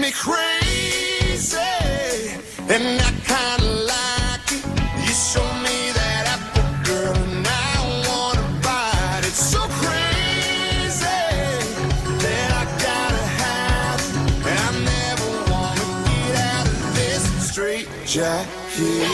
me crazy, and I kinda like it. You show me that apple, girl, and I wanna bite it. So crazy that I gotta have it, and I never wanna get out of this straight jacket.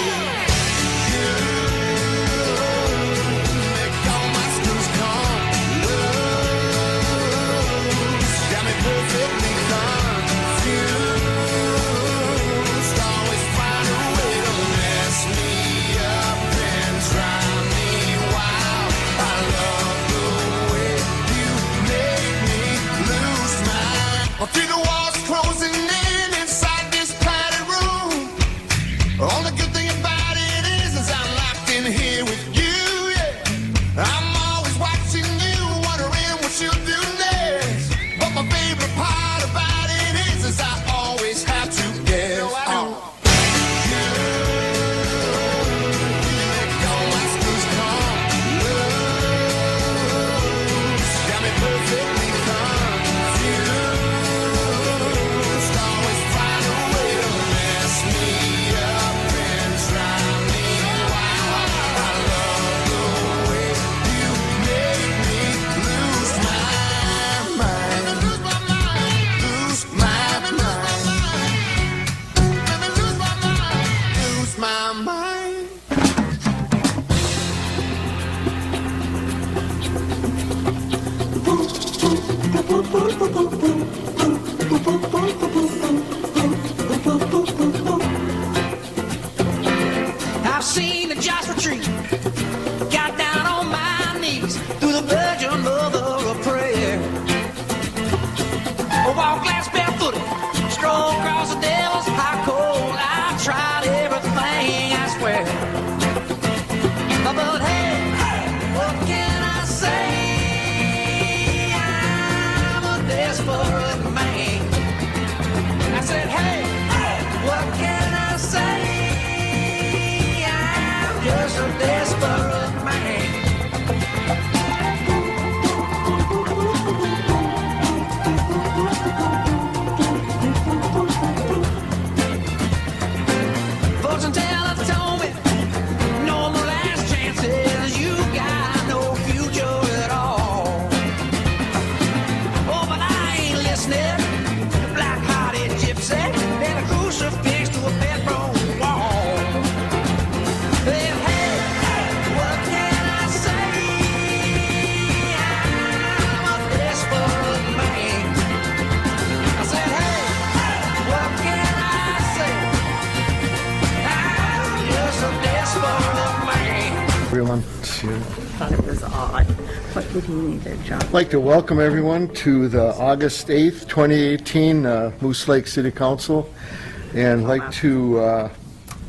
I feel the walls closing in inside this padded room. All the good thing about it is I'm locked in here with you, yeah. I'm always watching you, wondering what you'll do next. But my favorite part about it is I always have to guess. My mind. I've seen the Joshua tree, got down on my knees through the virgin mother of prayer. I walk glass barefooted, stroll across the devil's hot cold. I've tried everything, I swear. But hey, what can I say? I'm a desperate man. I said, hey, what can I say? I'm just a desperate man. Fortune teller told me, no more last chances. You got no future at all. Oh, but I ain't listening. Black-hearted gypsy and a crucifix to a bedroom wall. Hey, what can I say? I'm a desperate man. I said, hey, what can I say? I'm just a desperate man. Everyone, Thought it was odd. What would he need there, John? I'd like to welcome everyone to the August 8th, 2018 Moose Lake City Council, and I'd like to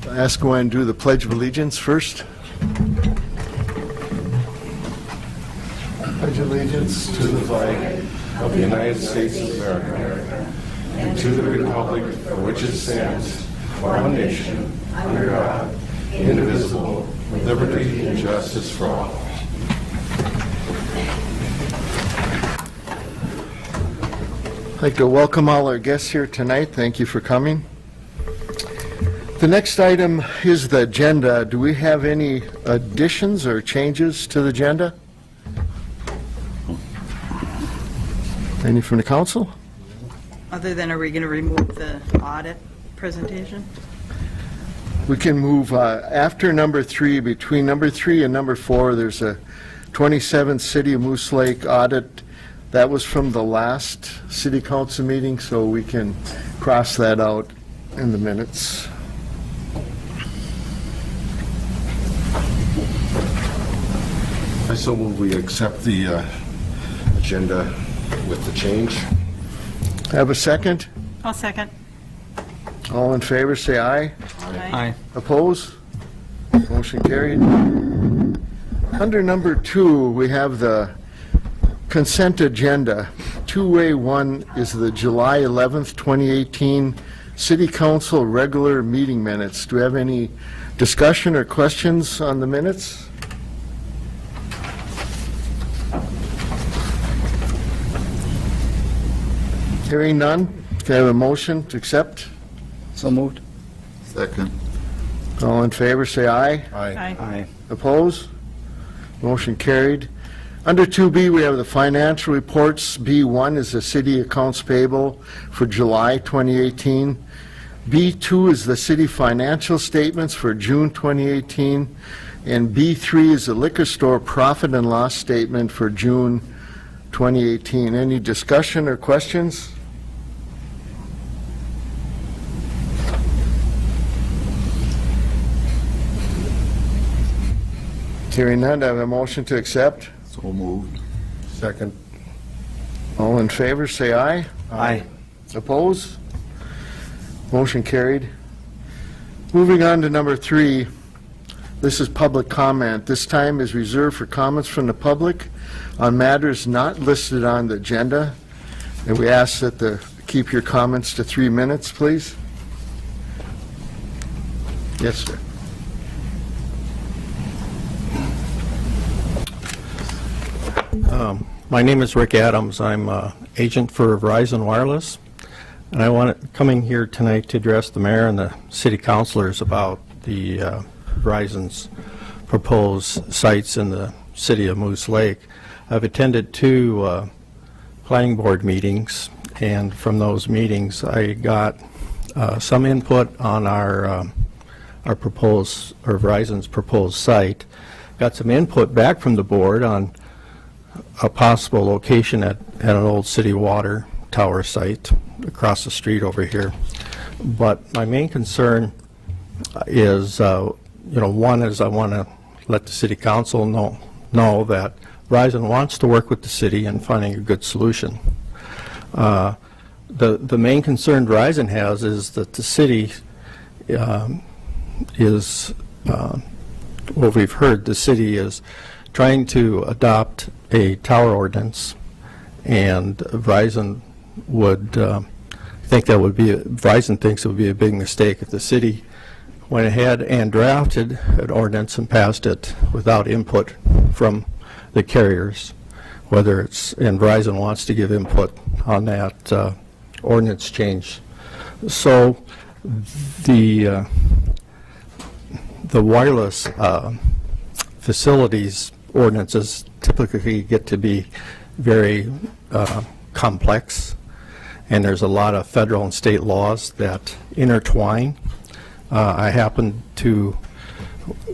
ask Gwen to do the Pledge of Allegiance first. Pledge allegiance to the flag of the United States of America and to the republic for which it stands, one nation, under God, indivisible, with liberty and justice for all. I'd like to welcome all our guests here tonight. Thank you for coming. The next item is the agenda. Do we have any additions or changes to the agenda? Any from the council? Other than, are we going to remove the audit presentation? We can move after number 3, between number 3 and number 4, there's a 27th City of Moose Lake audit. That was from the last city council meeting, so we can cross that out in the minutes. I so move we accept the agenda with the change. Have a second? I'll second. All in favor, say aye. Aye. Oppose? Motion carried. Under number 2, we have the consent agenda. 2A1 is the July 11th, 2018 City Council regular meeting minutes. Do we have any discussion or questions on the minutes? Hearing none, Can I have a motion to accept? So moved. Second. All in favor, say aye. Aye. Aye. Opposed? Motion carried. Under 2B, we have the financial reports. B1 is the city accounts payable for July 2018. B2 is the city financial statements for June 2018. And B3 is the liquor store profit and loss statement for June 2018. Any discussion or questions? Hearing none, I have a motion to accept. So moved. Second. All in favor, say aye. Aye. Opposed? Motion carried. Moving on to number 3, this is public comment. This time is reserved for comments from the public on matters not listed on the agenda. And we ask that keep your comments to 3 minutes, please. Yes, sir. My name is Rick Adams. I'm agent for Verizon Wireless, and I want coming here tonight to address the mayor and the city councilors about the Verizon's proposed sites in the city of Moose Lake. I've attended 2 planning board meetings, and from those meetings, I got some input on our proposed, or Verizon's proposed site. Got some input back from the board on a possible location at an old city water tower site across the street over here. But my main concern is, one is I want to let the city council know that Verizon wants to work with the city in finding a good solution. The main concern Verizon has is that the city what we've heard, the city is trying to adopt a tower ordinance, and Verizon would Verizon thinks it would be a big mistake if the city went ahead and drafted an ordinance and passed it without input from the carriers, and Verizon wants to give input on that ordinance change. So the wireless facilities ordinances typically get to be very complex, and there's a lot of federal and state laws that intertwine. I happen to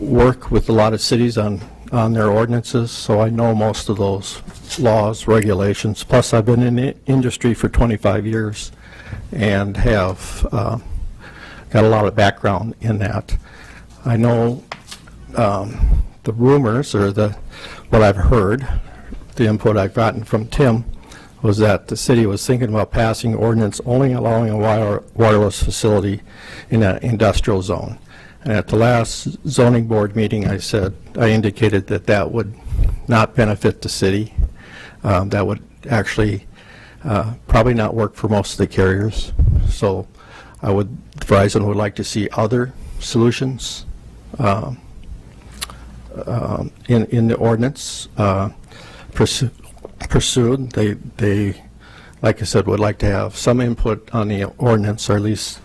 work with a lot of cities on their ordinances, so I know most of those laws, regulations. Plus, I've been in the industry for 25 years and have got a lot of background in that. I know the rumors, or what I've heard, the input I've gotten from Tim, was that the city was thinking about passing ordinance only allowing a wireless facility in an industrial zone. And at the last zoning board meeting, I indicated that would not benefit the city. That would actually probably not work for most of the carriers. So Verizon would like to see other solutions in the ordinance pursued. They, like I said, would like to have some input on the ordinance, or at least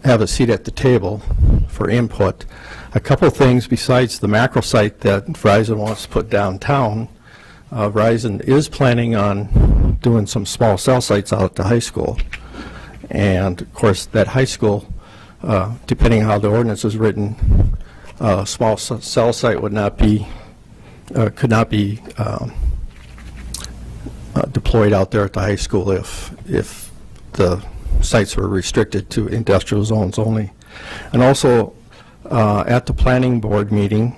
have a seat at the table for input. A couple of things besides the macro site that Verizon wants to put downtown. Verizon is planning on doing some small cell sites out at the high school. And of course, that high school, depending on how the ordinance is written, a small cell site could not be deployed out there at the high school if the sites were restricted to industrial zones only. And also, at the planning board meeting,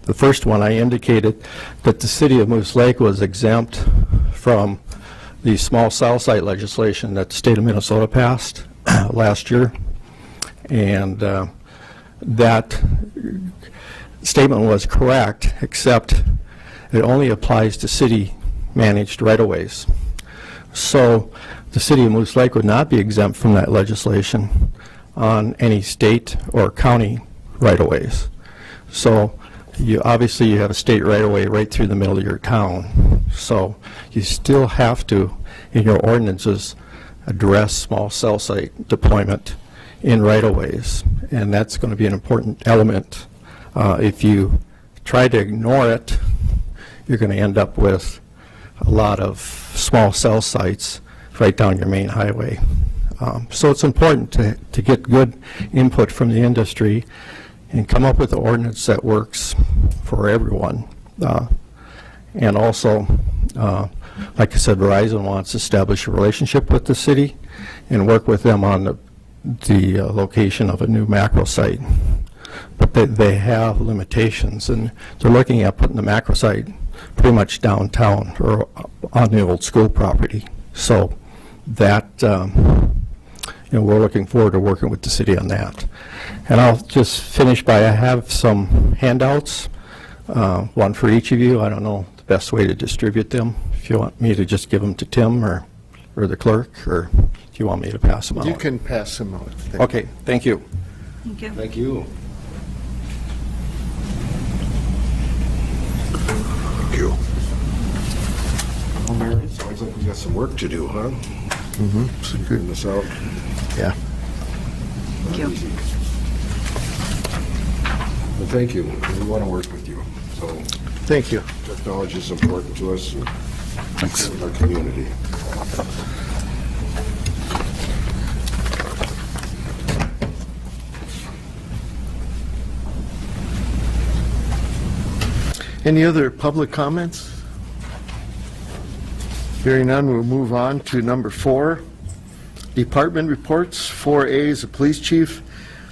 the first one, I indicated that the city of Moose Lake was exempt from the small cell site legislation that the state of Minnesota passed last year. And that statement was correct, except it only applies to city-managed right-of-ways. So the city of Moose Lake would not be exempt from that legislation on any state or county right-of-ways. So obviously you have a state right-of-way right through the middle of your town. So you still have to, in your ordinances, address small cell site deployment in right-of-ways, and that's going to be an important element. If you try to ignore it, you're going to end up with a lot of small cell sites right down your main highway. So it's important to get good input from the industry and come up with an ordinance that works for everyone. And also, like I said, Verizon wants to establish a relationship with the city and work with them on the location of a new macro site. But they have limitations, and they're looking at putting the macro site pretty much downtown or on the old school property. So that, we're looking forward to working with the city on that. And I'll just finish by, I have some handouts, one for each of you. I don't know the best way to distribute them. If you want me to just give them to Tim or the clerk, or do you want me to pass them out? You can pass them out. Okay, thank you. Thank you. Thank you. Thank you. Well, Mary, it sounds like we got some work to do, huh? Figuring this out. Yeah. Thank you. Well, thank you. We want to work with you. So Thank you. technology is important to us and Thanks. our community. Any other public comments? Hearing none, we'll move on to number 4, department reports. 4A is the police chief.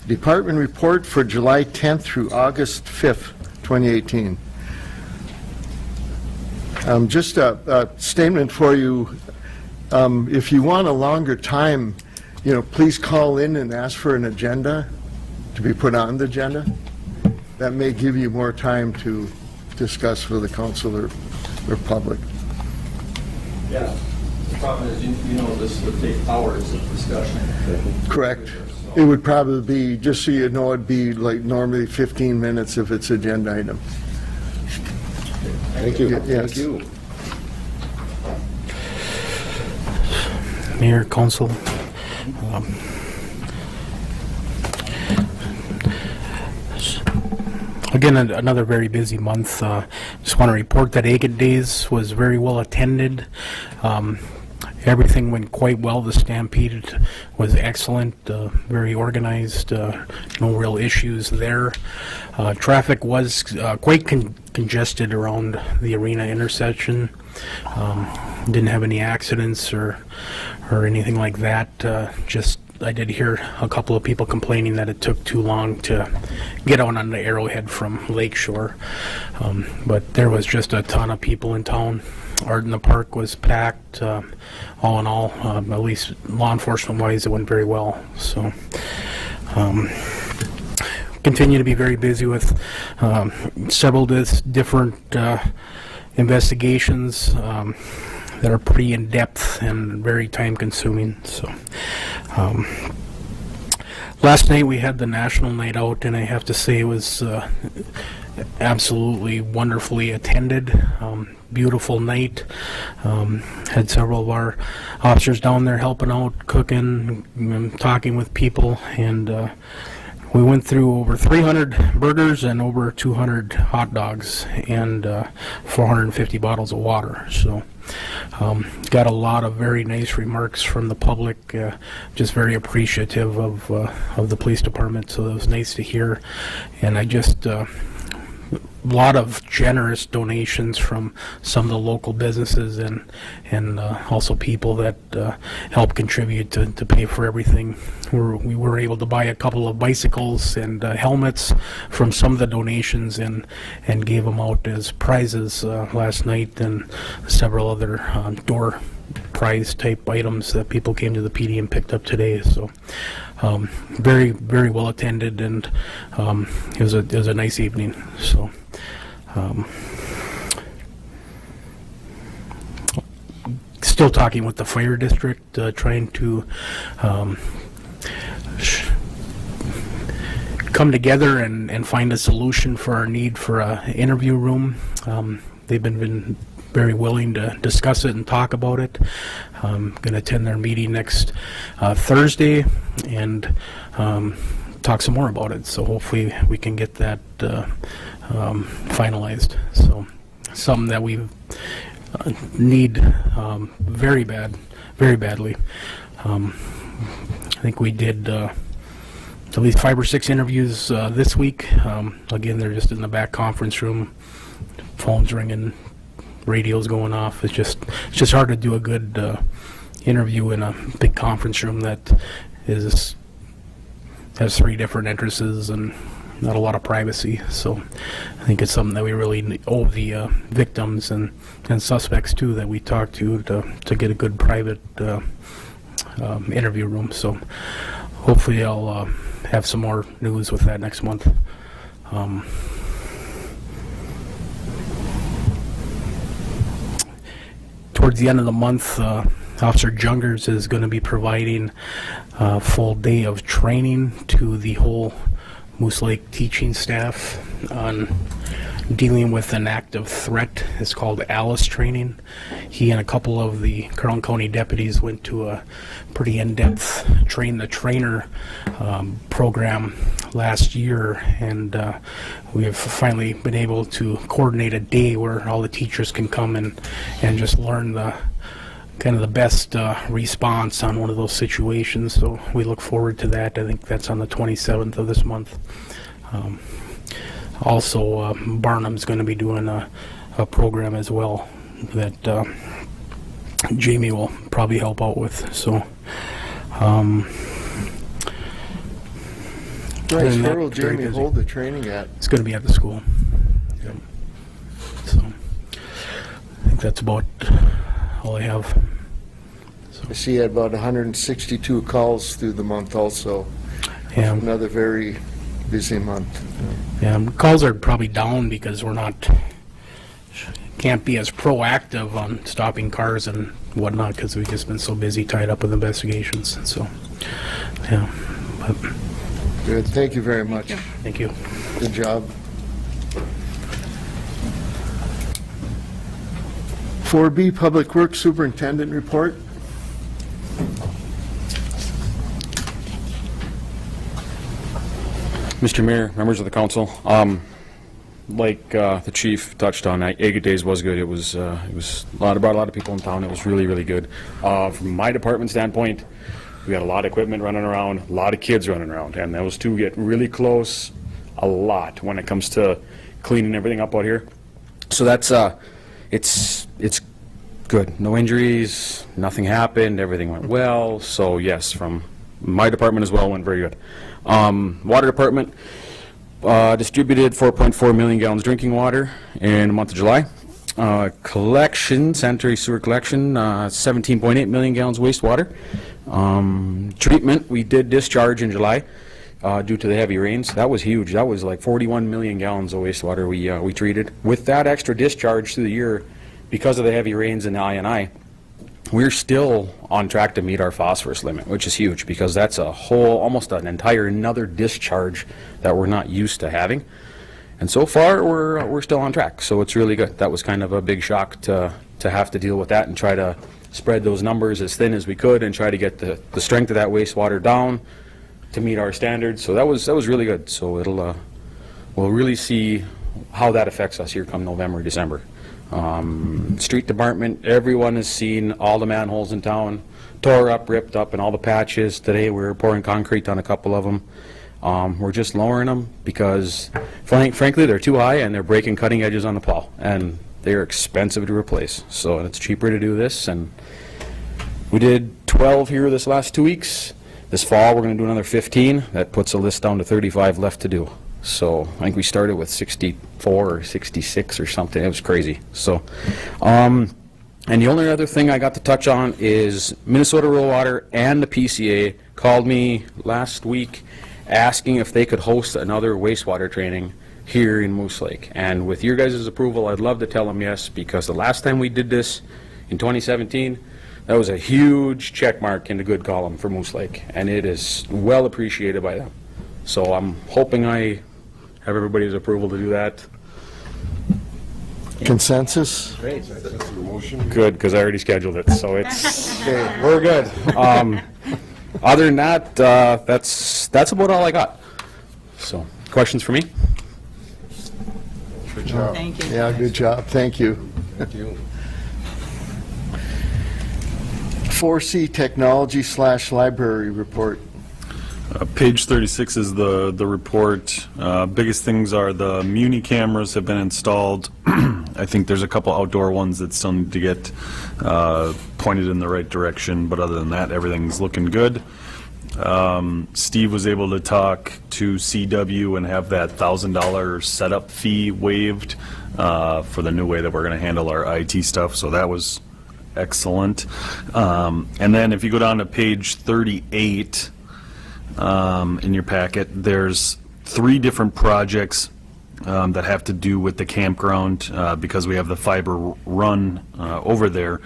Department report for July 10th through August 5th, 2018. Just a statement for you. If you want a longer time, please call in and ask for an agenda to be put on the agenda. That may give you more time to discuss with the council or public. Yeah, the problem is, this would take hours of discussion. Correct. It would probably be, just so you know, it'd be like normally 15 minutes if it's agenda item. Thank you. Yes. Thank you. Mayor, Council. Again, another very busy month. Just want to report that Agate Days was very well attended. Everything went quite well. The Stampede was excellent, very organized, no real issues there. Traffic was quite congested around the arena intersection. Didn't have any accidents or anything like that. Just I did hear a couple of people complaining that it took too long to get out on the Arrowhead from Lakeshore. But there was just a ton of people in town. Art in the Park was packed. All in all, at least law enforcement wise, it went very well. So continue to be very busy with several different investigations that are pretty in-depth and very time-consuming. So, last night we had the National Night Out, and I have to say it was absolutely wonderfully attended. Beautiful night. Had several of our officers down there helping out, cooking, and talking with people, and we went through over 300 burgers and over 200 hot dogs and 450 bottles of water. So got a lot of very nice remarks from the public, just very appreciative of the police department. So it was nice to hear, and I just a lot of generous donations from some of the local businesses and also people that help contribute to pay for everything. We were able to buy a couple of bicycles and helmets from some of the donations and gave them out as prizes last night, and several other door prize type items that people came to the PD and picked up today. So very, very well attended, and it was a nice evening. So still talking with the fire district, trying to come together and find a solution for our need for an interview room. They've been very willing to discuss it and talk about it. I'm going to attend their meeting next Thursday and talk some more about it. So hopefully we can get that finalized. So something that we need very badly. I think we did at least 5 or 6 interviews this week. Again, they're just in the back conference room, phones ringing, radios going off. It's just hard to do a good interview in a big conference room that has 3 different entrances and not a lot of privacy. So I think it's something that we really owe the victims and suspects too, that we talk to get a good private interview room. So hopefully I'll have some more news with that next month. Towards the end of the month, Officer Jungers is going to be providing a full day of training to the whole Moose Lake teaching staff on dealing with an active threat. It's called ALICE training. He and a couple of the Carlin County deputies went to a pretty in-depth train the trainer program last year, and we have finally been able to coordinate a day where all the teachers can come and just learn the kind of the best response on one of those situations. So we look forward to that. I think that's on the 27th of this month. Also, Barnum's going to be doing a program as well that Jamie will probably help out with. So, Nice. Where will Jamie hold the training at? It's going to be at the school. Yep. So, I think that's about all I have. I see you had about 162 calls through the month also. Yeah. Another very busy month. Yeah, calls are probably down because can't be as proactive on stopping cars and whatnot because we've just been so busy tied up with investigations. So, yeah. But Good. Thank you very much. thank you. Good job. 4B, Public Works Superintendent Report. Mr. Mayor, members of the council, like the chief touched on, Agate Days was good. It was brought a lot of people in town. It was really, really good. From my department standpoint, we got a lot of equipment running around, a lot of kids running around, and those two get really close a lot when it comes to cleaning everything up out here. So that's it's good. No injuries, nothing happened, everything went well. So yes, from my department as well, went very good. Water department distributed 4.4 million gallons drinking water in the month of July. Collection, sanitary sewer collection, 17.8 million gallons wastewater. Treatment, we did discharge in July due to the heavy rains. That was huge. That was like 41 million gallons of wastewater we treated. With that extra discharge through the year, because of the heavy rains in the I&I, we're still on track to meet our phosphorus limit, which is huge because that's a whole, almost an entire another discharge that we're not used to having. And so far, we're still on track, so it's really good. That was kind of a big shock to have to deal with that and try to spread those numbers as thin as we could and try to get the strength of that wastewater down to meet our standards. So that was really good. So we'll really see how that affects us here come November, December. Street department, everyone has seen all the manholes in town, tore up, ripped up, and all the patches. Today we're pouring concrete on a couple of them. We're just lowering them because, frankly, they're too high and they're breaking cutting edges on the plow, and they're expensive to replace. So it's cheaper to do this, and we did 12 here this last 2 weeks. This fall we're going to do another 15. That puts the list down to 35 left to do. So I think we started with 64 or 66 or something. It was crazy. So, and the only other thing I got to touch on is Minnesota Rural Water and the PCA called me last week asking if they could host another wastewater training here in Moose Lake. And with your guys' approval, I'd love to tell them yes, because the last time we did this in 2017, that was a huge check mark in the good column for Moose Lake, and it is well appreciated by them. So I'm hoping I have everybody's approval to do that. Consensus? Good, because I already scheduled it, so it's, Okay. we're good. Other than that, that's about all I got. So, questions for me? Good job. Thank you. Yeah, good job, thank you. Thank you. 4C Technology/Library Report. Page 36 is the report. Biggest things are the Muni cameras have been installed. I think there's a couple outdoor ones that still need to get pointed in the right direction, but other than that, everything's looking good. Steve was able to talk to CW and have that $1,000 setup fee waived for the new way that we're going to handle our IT stuff, so that was excellent. And then if you go down to page 38, in your packet, there's 3 different projects that have to do with the campground because we have the fiber run over there.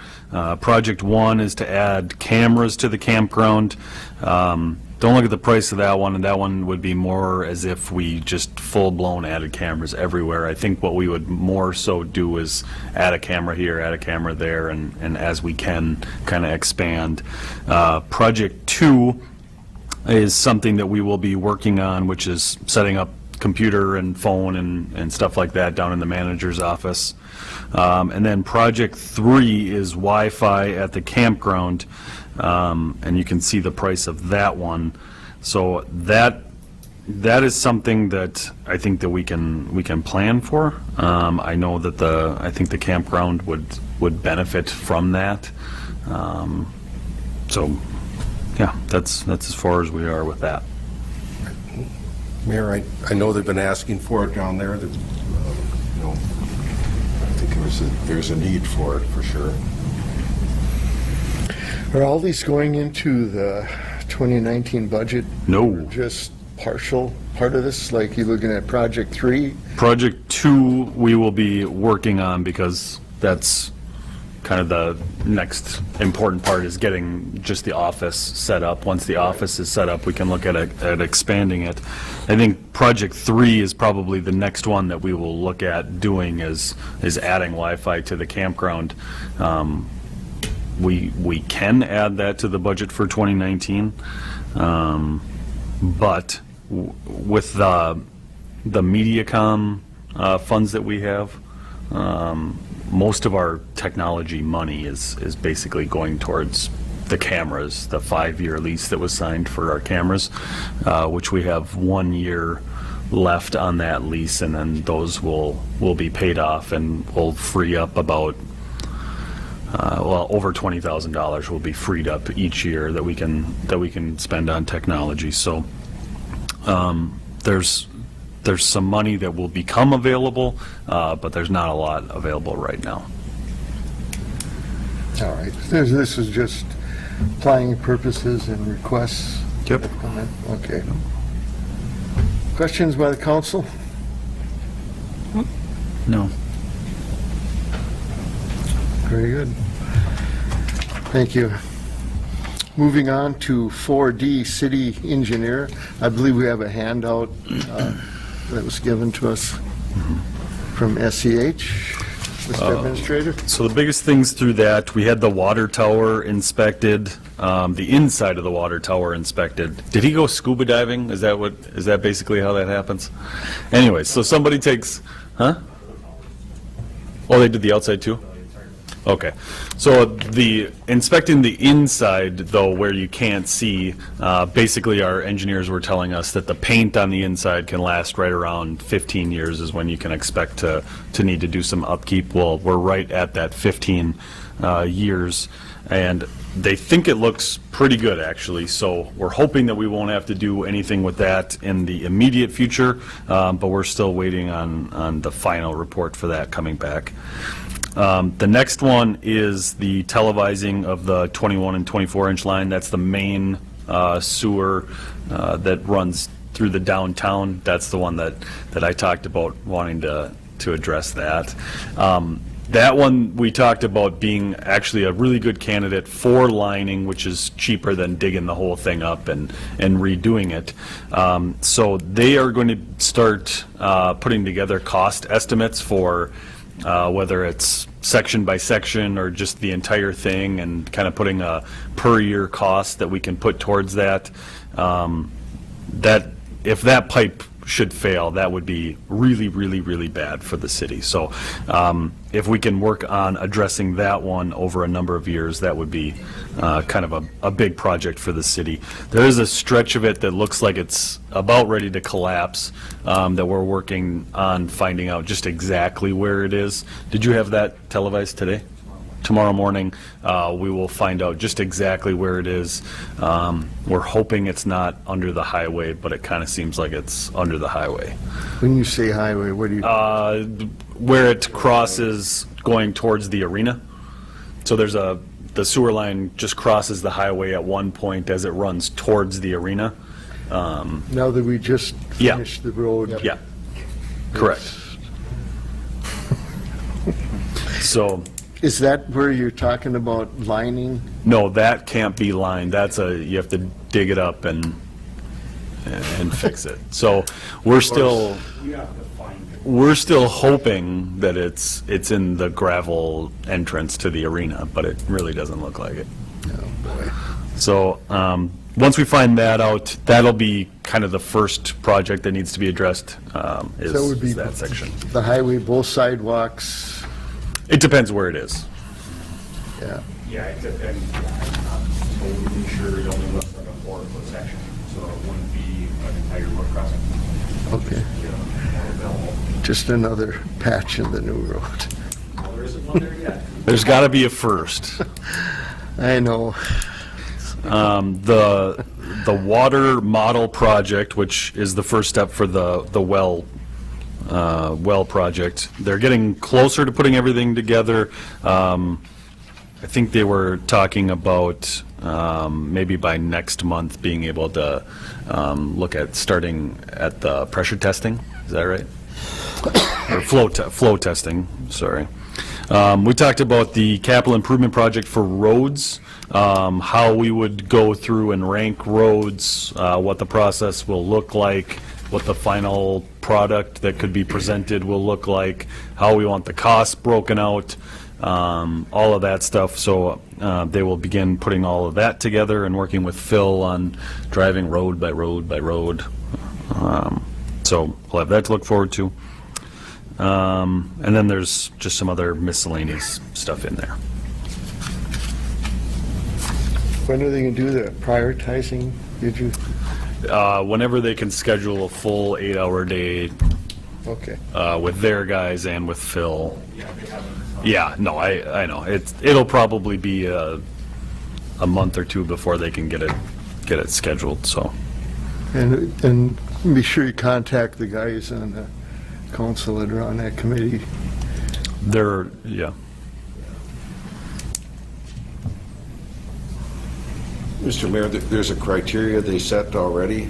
Project 1 is to add cameras to the campground. Don't look at the price of that one, and that one would be more as if we just full-blown added cameras everywhere. I think what we would more so do is add a camera here, add a camera there, and as we can, kind of expand. Project 2 is something that we will be working on, which is setting up computer and phone and stuff like that down in the manager's office. And then Project 3 is Wi-Fi at the campground, and you can see the price of that one. So that is something that I think that we can plan for. I know that I think the campground would benefit from that. So yeah, that's as far as we are with that. Mayor, I know they've been asking for it down there. That, I think there's a need for it, for sure. Are all these going into the 2019 budget? No. Or just partial part of this, like you're looking at Project 3? Project 2 we will be working on because that's kind of the next important part is getting just the office set up. Once the office is set up, we can look at expanding it. I think Project 3 is probably the next one that we will look at doing is adding Wi-Fi to the campground. We can add that to the budget for 2019, but with the Mediacom funds that we have, most of our technology money is basically going towards the cameras, the 5-year lease that was signed for our cameras, which we have 1 year left on that lease, and then those will be paid off and will free up about over $20,000 will be freed up each year that we can spend on technology. So there's some money that will become available, but there's not a lot available right now. All right, this is just planning purposes and requests? Yep. Okay. Questions by the council? No. Very good. Thank you. Moving on to 4D, City Engineer. I believe we have a handout that was given to us from SEH, Mr. Administrator. So the biggest things through that, we had the water tower inspected, the inside of the water tower inspected. Did he go scuba diving? Is that basically how that happens? Anyway, so somebody takes, huh? Oh, they did the outside too? Okay, so the inspecting the inside, though, where you can't see, basically our engineers were telling us that the paint on the inside can last right around 15 years is when you can expect to need to do some upkeep. Well, we're right at that 15 years, and they think it looks pretty good, actually, so we're hoping that we won't have to do anything with that in the immediate future, but we're still waiting on the final report for that coming back. The next one is the televising of the 21 and 24-inch line. That's the main sewer that runs through the downtown. That's the one that I talked about wanting to address that. That one we talked about being actually a really good candidate for lining, which is cheaper than digging the whole thing up and redoing it. So they are going to start putting together cost estimates for whether it's section by section or just the entire thing, and kind of putting a per year cost that we can put towards that. That, if that pipe should fail, that would be really, really, really bad for the city. So if we can work on addressing that one over a number of years, that would be kind of a big project for the city. There is a stretch of it that looks like it's about ready to collapse, that we're working on finding out just exactly where it is. Did you have that televised today? Tomorrow morning, we will find out just exactly where it is. We're hoping it's not under the highway, but it kind of seems like it's under the highway. When you say highway, what do you? Where it crosses going towards the arena. So there's the sewer line just crosses the highway at one point as it runs towards the arena. Now that we just Yeah. finished the road. Yeah, correct. So, Is that where you're talking about lining? no, that can't be lined. You have to dig it up and fix it. So we're still hoping that it's in the gravel entrance to the arena, but it really doesn't look like it. So once we find that out, that'll be kind of the first project that needs to be addressed, is So it would be that section. the highway, both sidewalks, It depends where it is. yeah. Yeah, it depends. So we make sure it only looks like a 4-foot section, so it wouldn't be an entire road crossing. Okay. Just another patch in the new road. Well, there isn't one there yet. There's got to be a first. I know. The water model project, which is the first step for the well project, they're getting closer to putting everything together. I think they were talking about maybe by next month being able to look at starting at the pressure testing. Is that right? Or flow testing, sorry. We talked about the capital improvement project for roads, how we would go through and rank roads, what the process will look like, what the final product that could be presented will look like, how we want the costs broken out, all of that stuff. So they will begin putting all of that together and working with Phil on driving road by road by road. So we'll have that to look forward to. And then there's just some other miscellaneous stuff in there. When are they going to do that? Prioritizing, did you? Whenever they can schedule a full 8-hour day Okay. with their guys and with Phil. Yeah, no, I know. It'll probably be a month or two before they can get it scheduled, so. And be sure you contact the guys on the council that are on that committee. Yeah. Mr. Mayor, there's a criteria they set already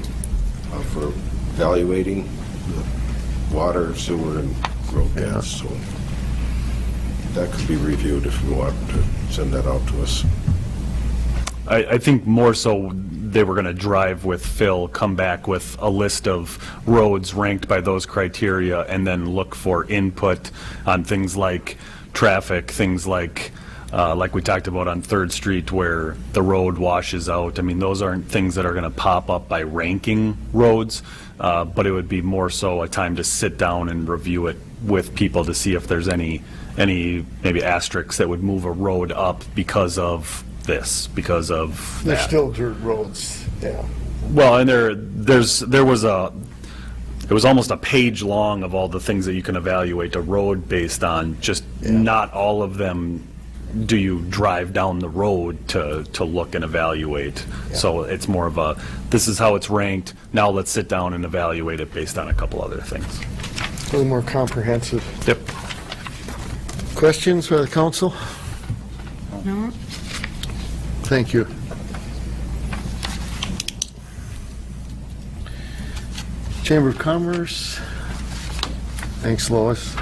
for evaluating the water, sewer, and road gas, so that could be reviewed if you want to send that out to us. I think more so they were going to drive with Phil, come back with a list of roads ranked by those criteria, and then look for input on things like traffic, things like we talked about on 3rd Street where the road washes out. I mean, those aren't things that are going to pop up by ranking roads, but it would be more so a time to sit down and review it with people to see if there's any maybe asterisks that would move a road up because of this, because of They're that. still dirt roads, yeah. Well, and there was it was almost a page long of all the things that you can evaluate a road based on. Just not all of them do you drive down the road to look and evaluate. So it's more of a, this is how it's ranked, now let's sit down and evaluate it based on a couple other things. A little more comprehensive. Yep. Questions for the council? No? Thank you. Chamber of Commerce. Thanks, Lois.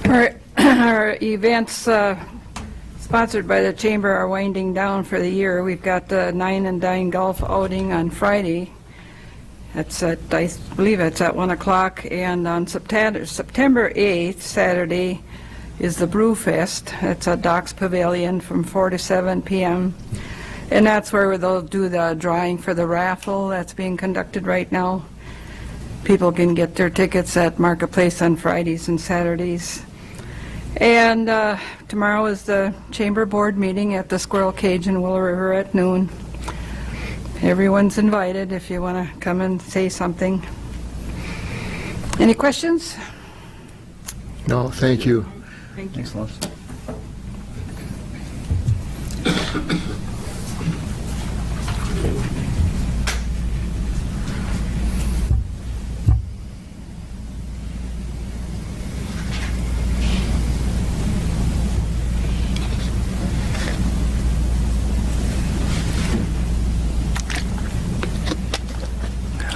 All right. our events sponsored by the Chamber are winding down for the year. We've got the Nine and Dine Golf outing on Friday. That's at, I believe it's at 1 o'clock. And on September 8th, Saturday, is the Brew Fest. It's at Doc's Pavilion from 4 to 7 p.m. And that's where they'll do the drawing for the raffle that's being conducted right now. People can get their tickets at Marketplace on Fridays and Saturdays. And tomorrow is the Chamber Board meeting at the Squirrel Cage in Willow River at noon. Everyone's invited if you want to come and say something. Any questions? No, thank you. Thanks, Lois.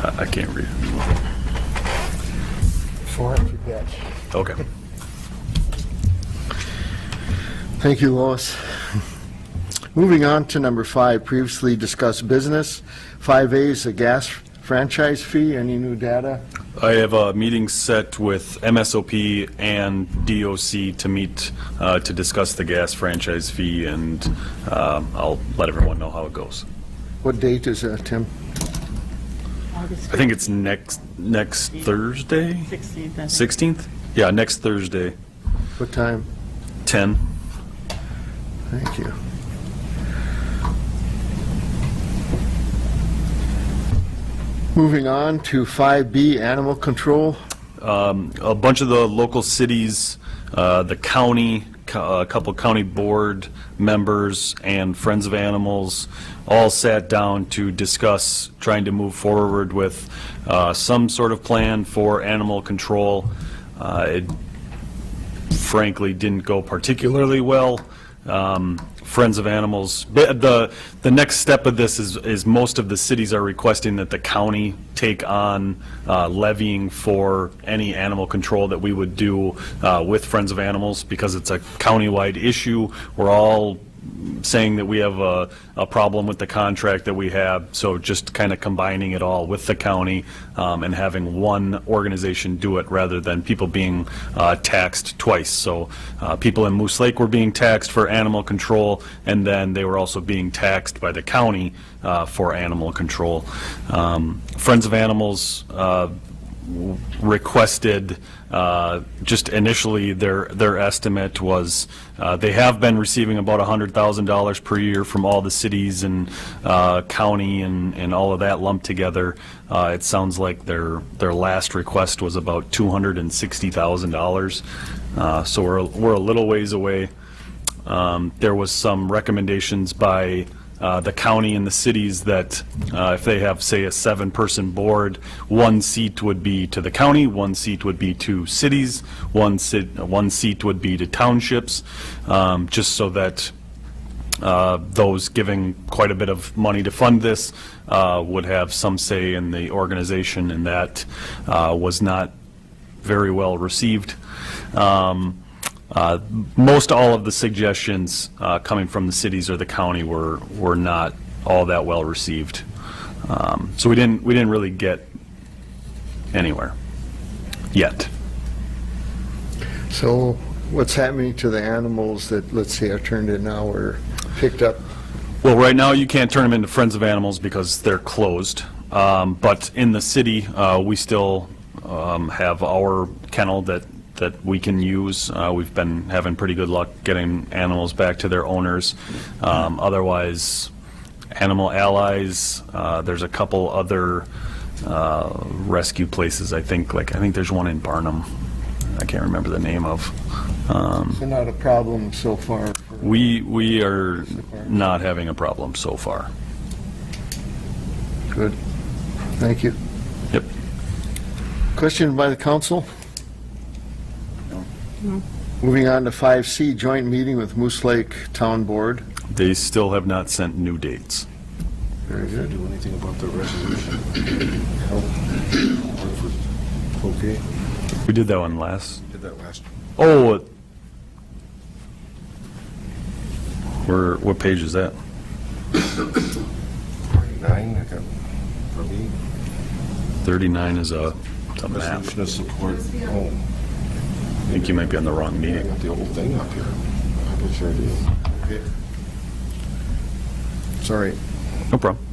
I can't read it. For it, you bet. Okay. Thank you, Lois. Moving on to number 5, previously discussed business. 5A is a gas franchise fee. Any new data? I have a meeting set with MSOP and DOC to meet to discuss the gas franchise fee, and I'll let everyone know how it goes. What date is that, Tim? I think it's next Thursday? 16th. 16th? Yeah, next Thursday, What time? 10. Thank you. Moving on to 5B, animal control. A bunch of the local cities, the county, a couple county board members, and Friends of Animals all sat down to discuss trying to move forward with some sort of plan for animal control. It frankly didn't go particularly well. Friends of Animals, the next step of this is most of the cities are requesting that the county take on levying for any animal control that we would do with Friends of Animals, because it's a countywide issue. We're all saying that we have a problem with the contract that we have, so just kind of combining it all with the county and having one organization do it rather than people being taxed twice. So people in Moose Lake were being taxed for animal control, and then they were also being taxed by the county for animal control. Friends of Animals requested, just initially, their estimate was, they have been receiving about $100,000 per year from all the cities and county and all of that lumped together. It sounds like their last request was about $260,000. So we're a little ways away. There was some recommendations by the county and the cities that if they have, say, a 7-person board, 1 seat would be to the county, 1 seat would be to cities, 1 seat would be to townships, just so that those giving quite a bit of money to fund this would have some say in the organization, and that was not very well received. Most all of the suggestions coming from the cities or the county were not all that well received. So we didn't really get anywhere yet. So what's happening to the animals that, let's say, are turned in now or picked up? Well, right now you can't turn them into Friends of Animals because they're closed. But in the city, we still have our kennel that we can use. We've been having pretty good luck getting animals back to their owners. Otherwise, Animal Allies, there's a couple other rescue places, I think there's one in Barnum. I can't remember the name of. So not a problem so far? We are not having a problem so far. Good. Thank you. Yep. Question by the council? Moving on to 5C, joint meeting with Moose Lake Town Board. They still have not sent new dates. Very good. Do anything about the resolution? Okay. We did that one last. Did that last. Oh, What page is that? 9, I got, for me, 39 is a map. resolution of support. Oh, I think you might be on the wrong I meeting. got the whole thing up here. I sure do. Okay. Sorry. No problem.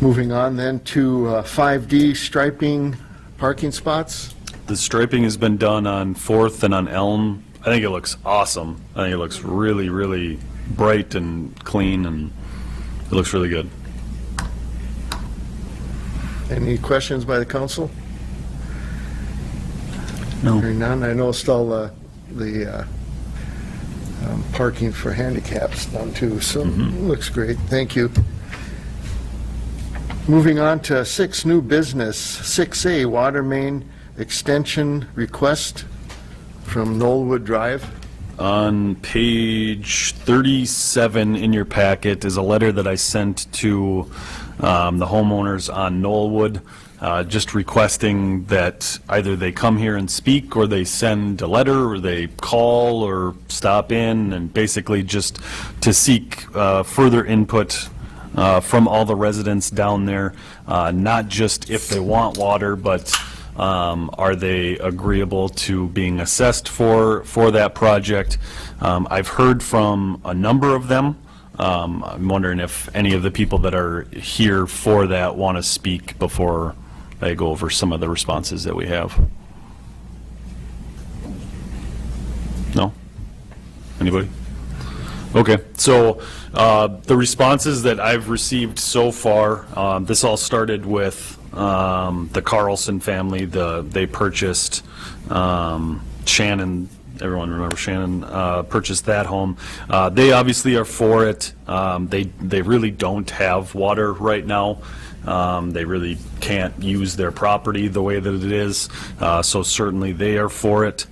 Moving on then to 5D striping parking spots. The striping has been done on 4th and on Elm. I think it looks awesome. I think it looks really, really bright and clean, and it looks really good. Any questions by the council? No. Hearing none, I noticed all the parking for handicaps done too, so looks great. Thank you. Moving on to 6 new business. 6A, water main extension request from Knollwood Drive. On page 37 in your packet is a letter that I sent to the homeowners on Knollwood, just requesting that either they come here and speak, or they send a letter, or they call or stop in, and basically just to seek further input from all the residents down there, not just if they want water, but are they agreeable to being assessed for that project. I've heard from a number of them. I'm wondering if any of the people that are here for that want to speak before I go over some of the responses that we have. No? Anybody? Okay, so the responses that I've received so far, this all started with the Carlson family. They purchased Shannon. Everyone remember Shannon purchased that home. They obviously are for it. They really don't have water right now. They really can't use their property the way that it is. So certainly they are for it.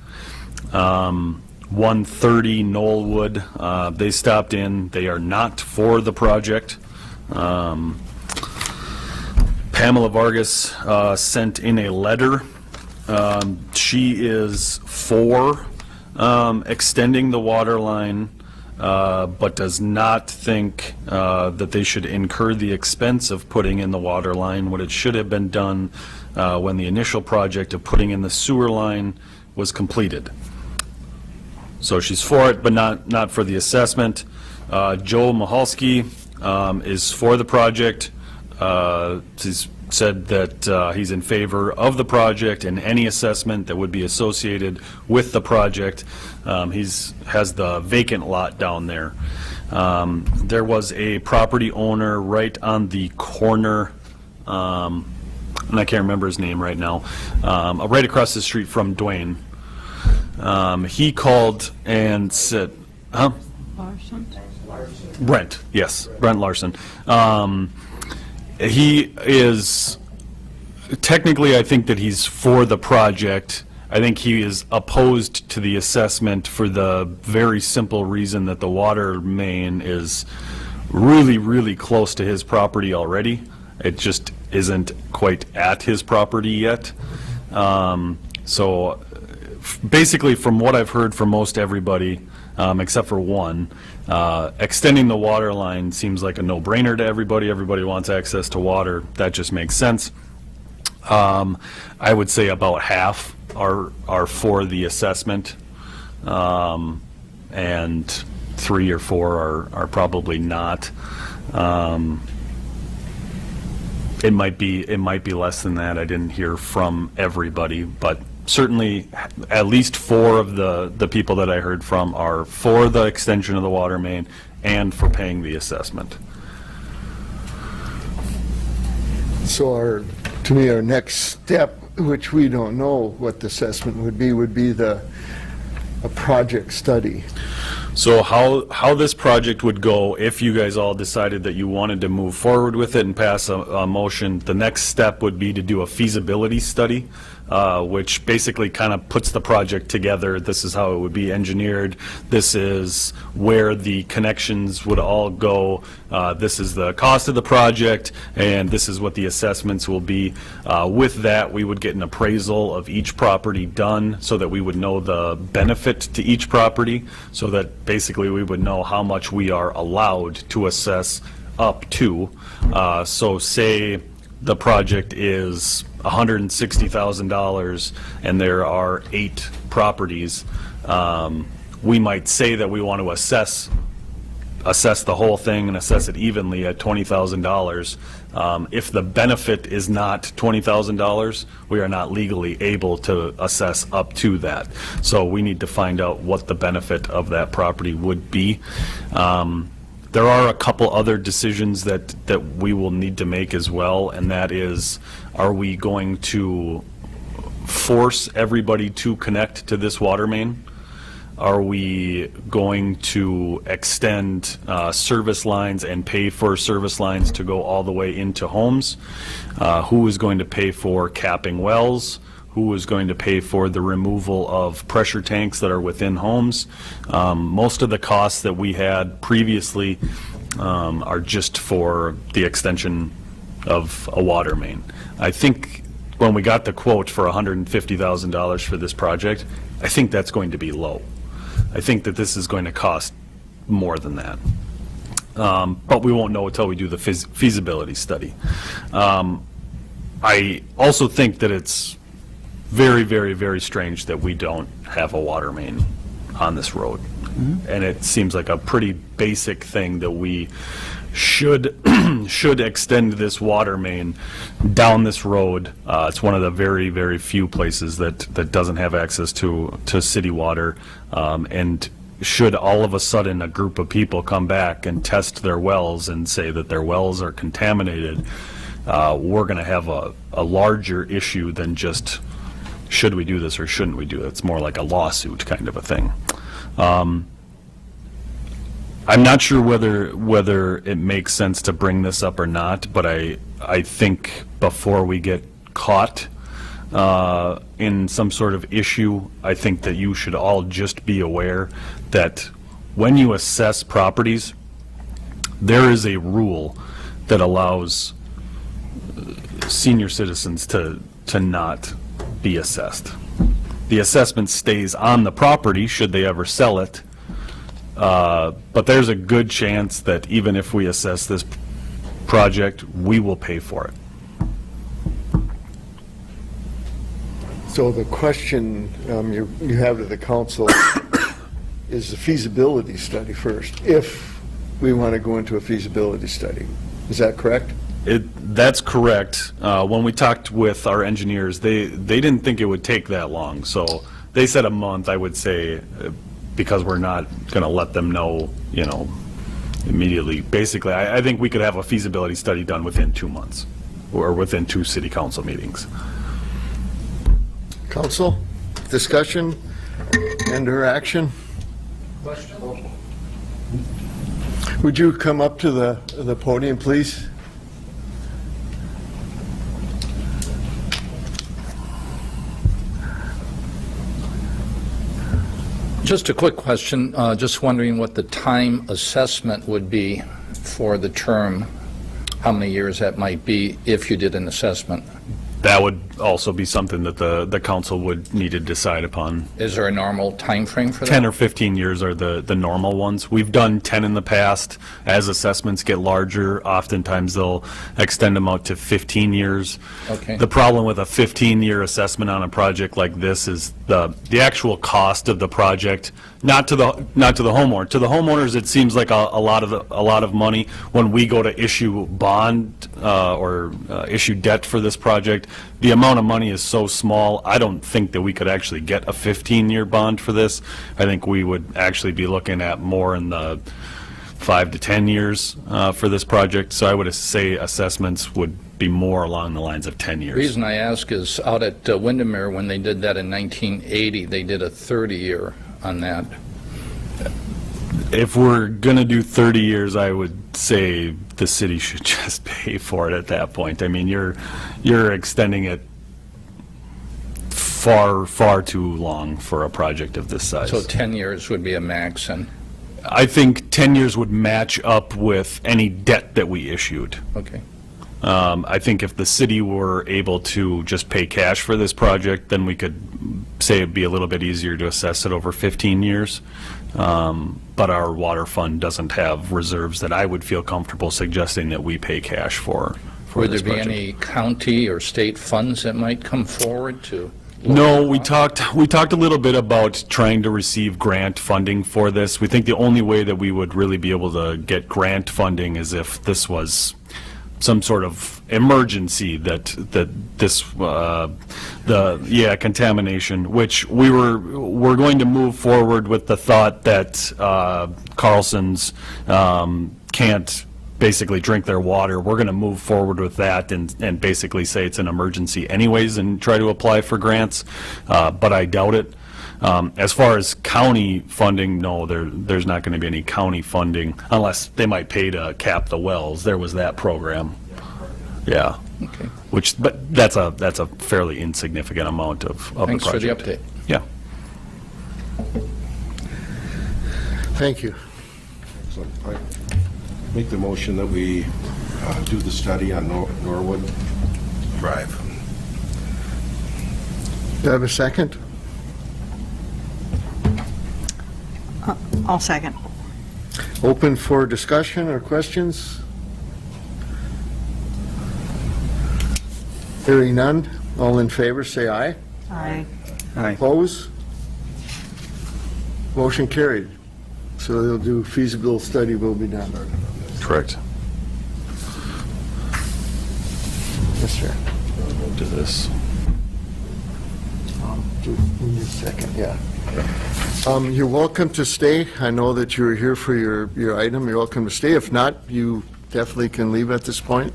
130 Knollwood, they stopped in. They are not for the project. Pamela Vargas sent in a letter. She is for extending the water line, but does not think that they should incur the expense of putting in the water line. What it should have been done when the initial project of putting in the sewer line was completed. So she's for it, but not for the assessment. Joe Mahalski is for the project. He's said that he's in favor of the project and any assessment that would be associated with the project. Has the vacant lot down there. There was a property owner right on the corner, and I can't remember his name right now, right across the street from Dwayne. He called and said, Larson? Brent, yes, Brent Larson. He is, technically, I think that he's for the project. I think he is opposed to the assessment for the very simple reason that the water main is really, really close to his property already. It just isn't quite at his property yet. So basically, from what I've heard from most everybody, except for one, extending the water line seems like a no-brainer to everybody. Everybody wants access to water. That just makes sense. I would say about half are for the assessment, and 3 or 4 are probably not. It might be less than that. I didn't hear from everybody, but certainly at least 4 of the people that I heard from are for the extension of the water main and for paying the assessment. So to me, our next step, which we don't know what the assessment would be a project study. So how this project would go, if you guys all decided that you wanted to move forward with it and pass a motion, the next step would be to do a feasibility study. which basically kind of puts the project together. This is how it would be engineered. This is where the connections would all go. This is the cost of the project, and this is what the assessments will be. With that, we would get an appraisal of each property done so that we would know the benefit to each property, so that basically we would know how much we are allowed to assess up to. So say the project is $160,000 and there are 8 properties, we might say that we want to assess the whole thing and assess it evenly at $20,000. If the benefit is not $20,000, we are not legally able to assess up to that. So we need to find out what the benefit of that property would be. There are a couple other decisions that we will need to make as well, and that is, are we going to force everybody to connect to this water main? Are we going to extend service lines and pay for service lines to go all the way into homes? Who is going to pay for capping wells? Who is going to pay for the removal of pressure tanks that are within homes? Most of the costs that we had previously are just for the extension of a water main. I think when we got the quote for $150,000 for this project, I think that's going to be low. I think that this is going to cost more than that. But we won't know until we do the feasibility study. I also think that it's very, very, very strange that we don't have a water main on this road. And it seems like a pretty basic thing that we should extend this water main down this road. It's one of the very, very few places that doesn't have access to city water. And should all of a sudden a group of people come back and test their wells and say that their wells are contaminated, we're going to have a larger issue than just should we do this or shouldn't we do it. It's more like a lawsuit kind of a thing. I'm not sure whether it makes sense to bring this up or not, but I think before we get caught in some sort of issue, I think that you should all just be aware that when you assess properties, there is a rule that allows senior citizens to not be assessed. The assessment stays on the property should they ever sell it, but there's a good chance that even if we assess this project, we will pay for it. So the question you have to the council is the feasibility study first, if we want to go into a feasibility study. Is that correct? That's correct. When we talked with our engineers, they didn't think it would take that long. So they said a month, I would say, because we're not going to let them know, immediately. Basically, I think we could have a feasibility study done within 2 months or within 2 city council meetings. Council, discussion and/or action? Would you come up to the podium, please? Just a quick question, just wondering what the time assessment would be for the term, how many years that might be if you did an assessment. That would also be something that the council would need to decide upon. Is there a normal time frame for that? 10 or 15 years are the normal ones. We've done 10 in the past. As assessments get larger, oftentimes they'll extend them out to 15 years. Okay. The problem with a 15-year assessment on a project like this is the actual cost of the project, not to the homeowner. To the homeowners, it seems like a lot of money. When we go to issue bond or issue debt for this project, the amount of money is so small, I don't think that we could actually get a 15-year bond for this. I think we would actually be looking at more in the 5 to 10 years for this project. So I would say assessments would be more along the lines of 10 years. The reason I ask is out at Windermere, when they did that in 1980, they did a 30-year on that. If we're going to do 30 years, I would say the city should just pay for it at that point. I mean, you're extending it far, far too long for a project of this size. So 10 years would be a max, and, I think 10 years would match up with any debt that we issued. okay. I think if the city were able to just pay cash for this project, then we could say it'd be a little bit easier to assess it over 15 years. But our water fund doesn't have reserves that I would feel comfortable suggesting that we pay cash for Would there this be project. any county or state funds that might come forward to? No, we talked a little bit about trying to receive grant funding for this. We think the only way that we would really be able to get grant funding is if this was some sort of emergency that this contamination, which we're going to move forward with the thought that Carlson's can't basically drink their water. We're going to move forward with that and basically say it's an emergency anyways and try to apply for grants, but I doubt it. As far as county funding, no, there's not going to be any county funding unless they might pay to cap the wells. There was that program. Yeah. Okay. But that's a fairly insignificant amount of the project. Thanks for the update. Yeah. Thank you. So I make the motion that we do the study on Norwood Drive. Do I have a second? I'll second. Open for discussion or questions? Hearing none, all in favor, say aye. Aye. Oppose? Motion carried. So they'll do feasibility study will be done. Correct. Yes, sir. To this. Give me a second, yeah. You're welcome to stay. I know that you were here for your item. You're welcome to stay. If not, you definitely can leave at this point.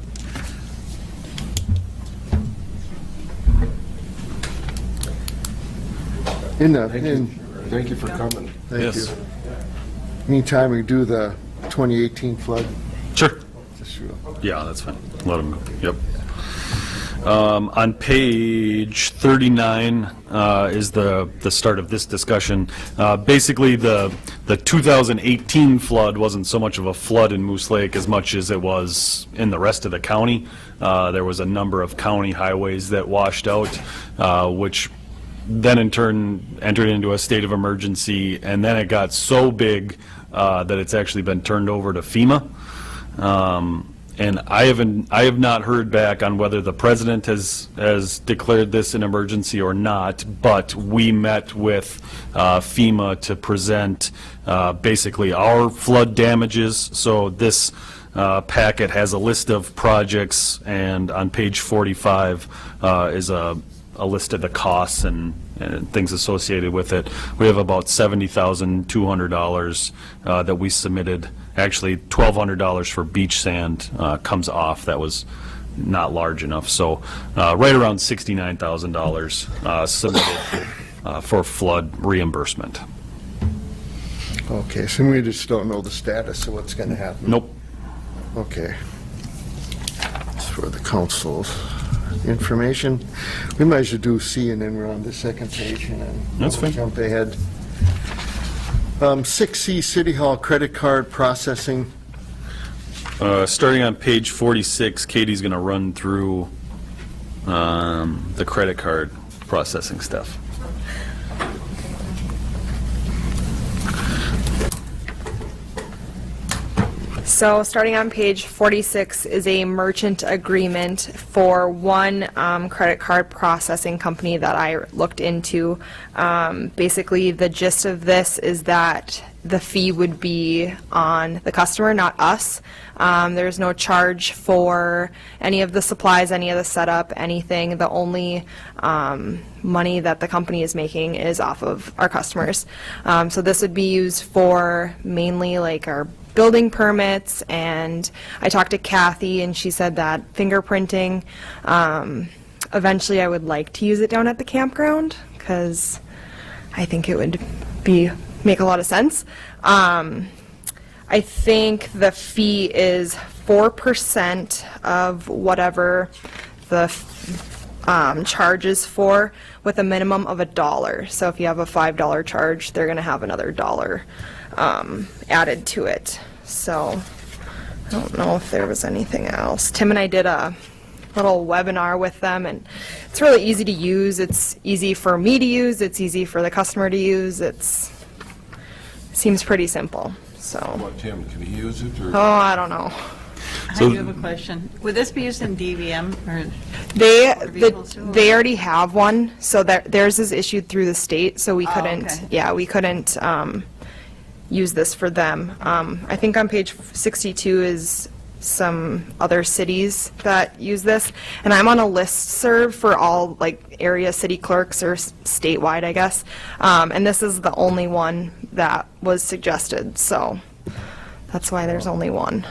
Thank you for coming. Thank you. Yes. Meantime, we do the 2018 flood. Sure. Just real- Yeah, that's fine. Let them go. Yep. On page 39 is the start of this discussion. Basically, the 2018 flood wasn't so much of a flood in Moose Lake as much as it was in the rest of the county. There was a number of county highways that washed out, which then in turn entered into a state of emergency, and then it got so big that it's actually been turned over to FEMA. And I have not heard back on whether the president has declared this an emergency or not, but we met with FEMA to present basically our flood damages. So this packet has a list of projects, and on page 45 is a list of the costs and things associated with it. We have about $70,200 that we submitted. Actually, $1,200 for beach sand comes off. That was not large enough. So right around $69,000 submitted for flood reimbursement. Okay, so we just don't know the status of what's going to happen. Nope. Okay. It's for the council's information. We might as well do C, and then we're on the second page, and then That's fine. jump ahead. 6C, City Hall credit card processing. Starting on page 46, Katie's going to run through the credit card processing stuff. So starting on page 46 is a merchant agreement for one credit card processing company that I looked into. Basically, the gist of this is that the fee would be on the customer, not us. There's no charge for any of the supplies, any of the setup, anything. The only money that the company is making is off of our customers. So this would be used for mainly like our building permits, and I talked to Kathy and she said that fingerprinting, eventually I would like to use it down at the campground because I think it would make a lot of sense. I think the fee is 4% of whatever the charges for, with a minimum of $1. So if you have a $5 charge, they're going to have another $1 added to it. So I don't know if there was anything else. Tim and I did a little webinar with them, and it's really easy to use. It's easy for me to use. It's easy for the customer to use. Seems pretty simple. So. What, Tim, can he use it, or? Oh, I don't know. I do have a question. Would this be used in DVM or? They already have one, so theirs is issued through the state, so we couldn't, okay. yeah, we couldn't use this for them. I think on page 62 is some other cities that use this, and I'm on a listserv for all like area city clerks or statewide, I guess, and this is the only one that was suggested, so that's why there's only one.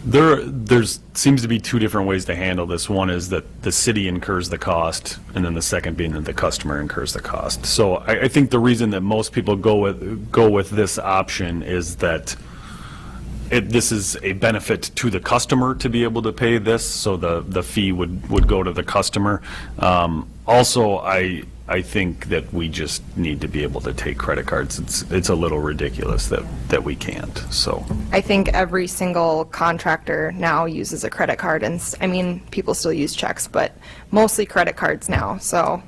There's seems to be two different ways to handle this. One is that the city incurs the cost, and then the second being that the customer incurs the cost. So I think the reason that most people go with this option is that this is a benefit to the customer to be able to pay this, so the fee would go to the customer. Also, I think that we just need to be able to take credit cards. It's a little ridiculous that we can't, so. I think every single contractor now uses a credit card, and I mean, people still use checks, but mostly credit cards now, so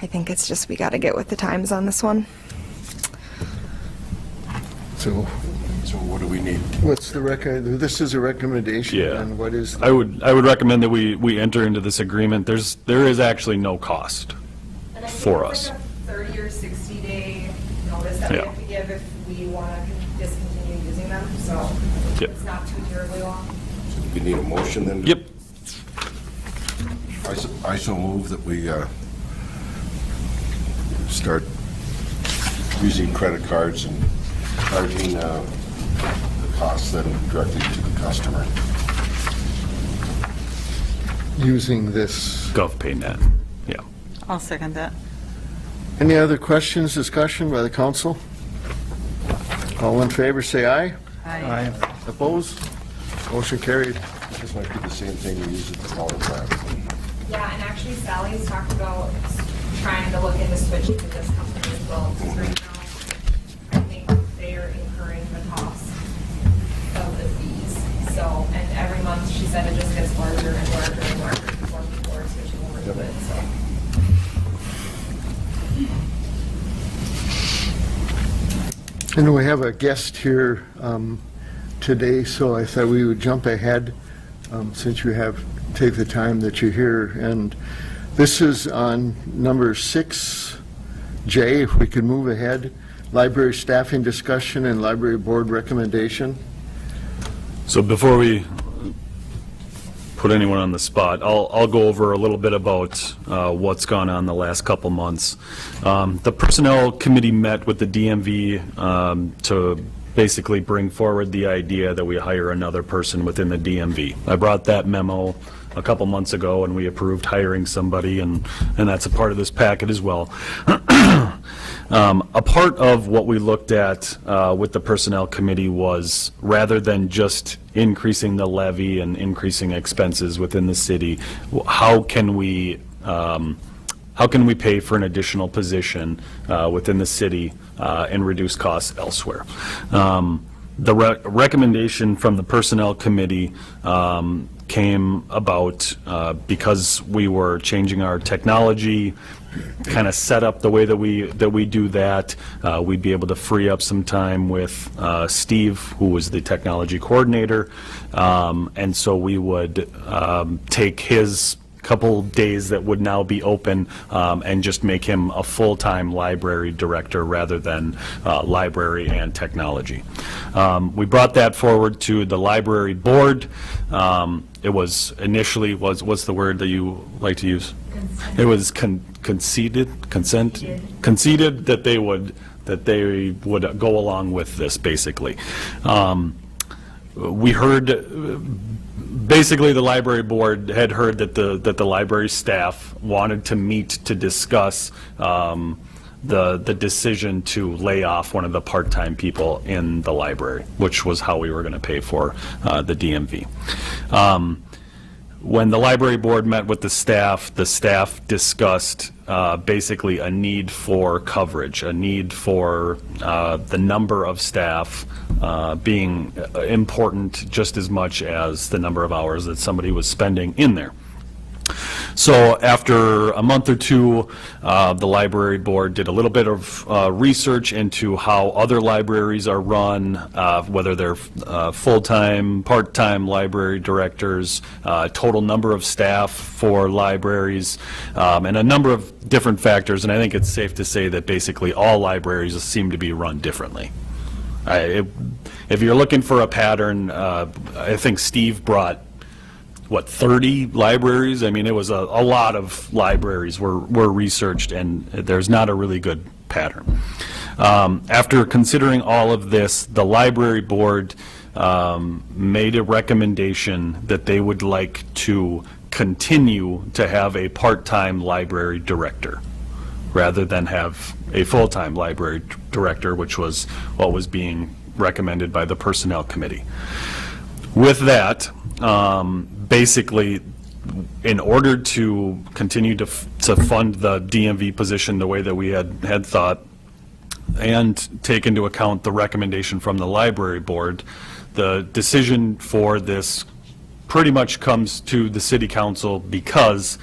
I think it's just we got to get with the times on this one. So what do we need? What's the this is a recommendation, Yeah. and what is? I would recommend that we enter into this agreement. There is actually no cost for us. 30 or 60-day notice that we have to give if we want to discontinue using them, so Yep. it's not too terribly long. We need a motion then? Yep. I so move that we start using credit cards and charging the costs then directly to the customer. Using this. GovPayNet, yeah. I'll second that. Any other questions, discussion by the council? All in favor, say aye. Aye. Opposed? Motion carried. This might be the same thing we use at the power plant. Yeah, and actually Sally's talked about trying to look into switching to this company as well, because right now, I think they are incurring the cost of the fees. So, and every month, she said it just gets larger and larger and larger before people are switching over to it, so. And we have a guest here today, so I thought we would jump ahead since you take the time that you're here. And this is on number 6J, if we could move ahead. Library staffing discussion and library board recommendation. So before we put anyone on the spot, I'll go over a little bit about what's gone on the last couple months. The Personnel Committee met with the DMV to basically bring forward the idea that we hire another person within the DMV. I brought that memo a couple months ago, and we approved hiring somebody, and that's a part of this packet as well. A part of what we looked at with the Personnel Committee was, rather than just increasing the levy and increasing expenses within the city, how can we pay for an additional position within the city and reduce costs elsewhere? The recommendation from the Personnel Committee came about because we were changing our technology, kind of set up the way that we do that. We'd be able to free up some time with Steve, who was the technology coordinator, and so we would take his couple days that would now be open and just make him a full-time library director rather than library and technology. We brought that forward to the library board. It was initially, what's the word that you like to use? It was conceded that they would go along with this, basically. We heard, basically the library board had heard that the library staff wanted to meet to discuss the decision to lay off one of the part-time people in the library, which was how we were going to pay for the DMV. when the library board met with the staff discussed basically a need for coverage, a need for the number of staff being important just as much as the number of hours that somebody was spending in there. So after a month or two, the library board did a little bit of research into how other libraries are run, whether they're full-time, part-time library directors, total number of staff for libraries, and a number of different factors. And I think it's safe to say that basically all libraries seem to be run differently. If you're looking for a pattern, I think Steve brought 30 libraries? I mean, it was a lot of libraries were researched, and there's not a really good pattern. After considering all of this, the library board made a recommendation that they would like to continue to have a part-time library director rather than have a full-time library director, which was what was being recommended by the Personnel Committee. With that, basically, in order to continue to fund the DMV position the way that we had thought, and take into account the recommendation from the library board, the decision for this pretty much comes to the city council because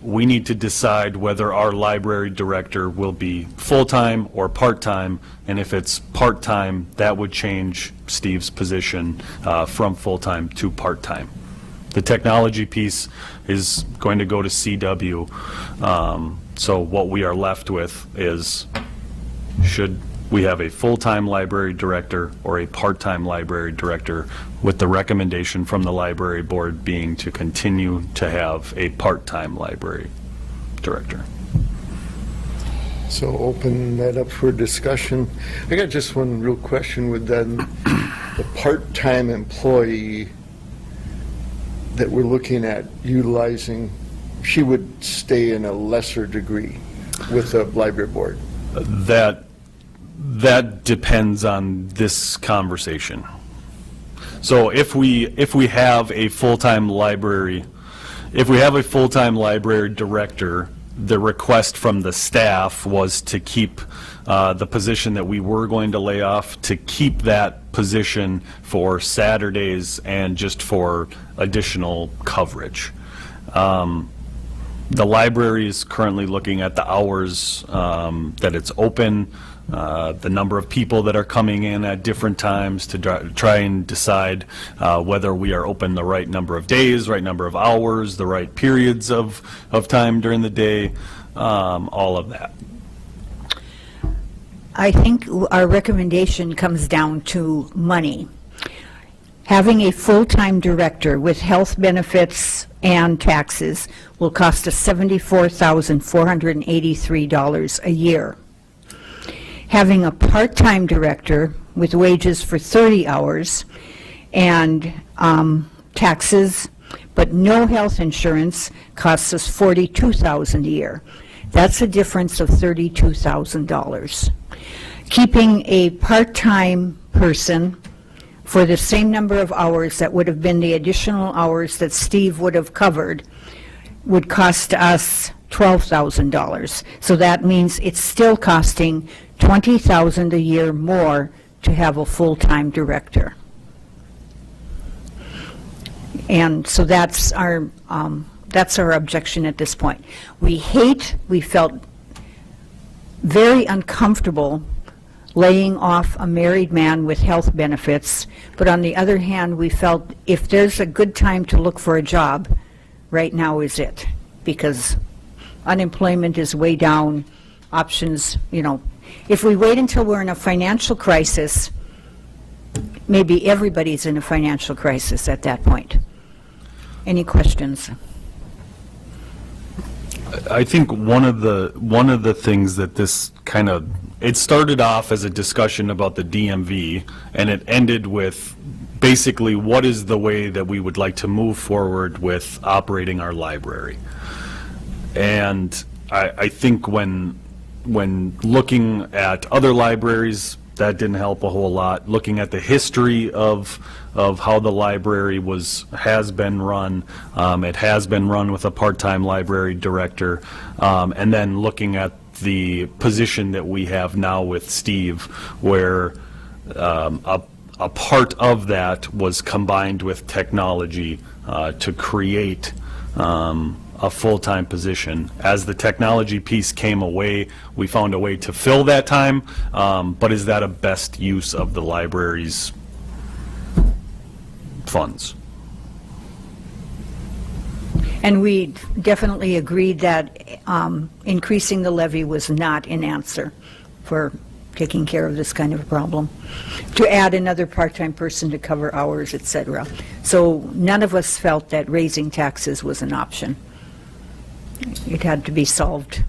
we need to decide whether our library director will be full-time or part-time, and if it's part-time, that would change Steve's position from full-time to part-time. The technology piece is going to go to CW, so what we are left with is, should we have a full-time library director or a part-time library director, with the recommendation from the library board being to continue to have a part-time library director. So open that up for discussion. I got just one real question with the part-time employee that we're looking at utilizing. She would stay in a lesser degree with the library board. That depends on this conversation. So if we have a full-time library director, the request from the staff was to keep the position that we were going to lay off, to keep that position for Saturdays and just for additional coverage. The library is currently looking at the hours that it's open, the number of people that are coming in at different times to try and decide whether we are open the right number of days, right number of hours, the right periods of time during the day, all of that. I think our recommendation comes down to money. Having a full-time director with health benefits and taxes will cost us $74,483 a year. Having a part-time director with wages for 30 hours and taxes but no health insurance costs us $42,000 a year. That's a difference of $32,000. Keeping a part-time person for the same number of hours that would have been the additional hours that Steve would have covered would cost us $12,000. So that means it's still costing $20,000 a year more to have a full-time director. And so that's our objection at this point. We felt very uncomfortable laying off a married man with health benefits, but on the other hand, we felt if there's a good time to look for a job, right now is it, because unemployment is way down, options, if we wait until we're in a financial crisis, maybe everybody's in a financial crisis at that point. Any questions? I think one of the things that this it started off as a discussion about the DMV, and it ended with basically what is the way that we would like to move forward with operating our library. And I think when looking at other libraries, That didn't help a whole lot. Looking at the history of how the library has been run, it has been run with a part-time library director, and then looking at the position that we have now with Steve, where a part of that was combined with technology to create a full-time position. As the technology piece came away, we found a way to fill that time, but is that a best use of the library's funds? And we definitely agreed that increasing the levy was not an answer for taking care of this kind of a problem, to add another part-time person to cover hours, et cetera. So none of us felt that raising taxes was an option. It had to be solved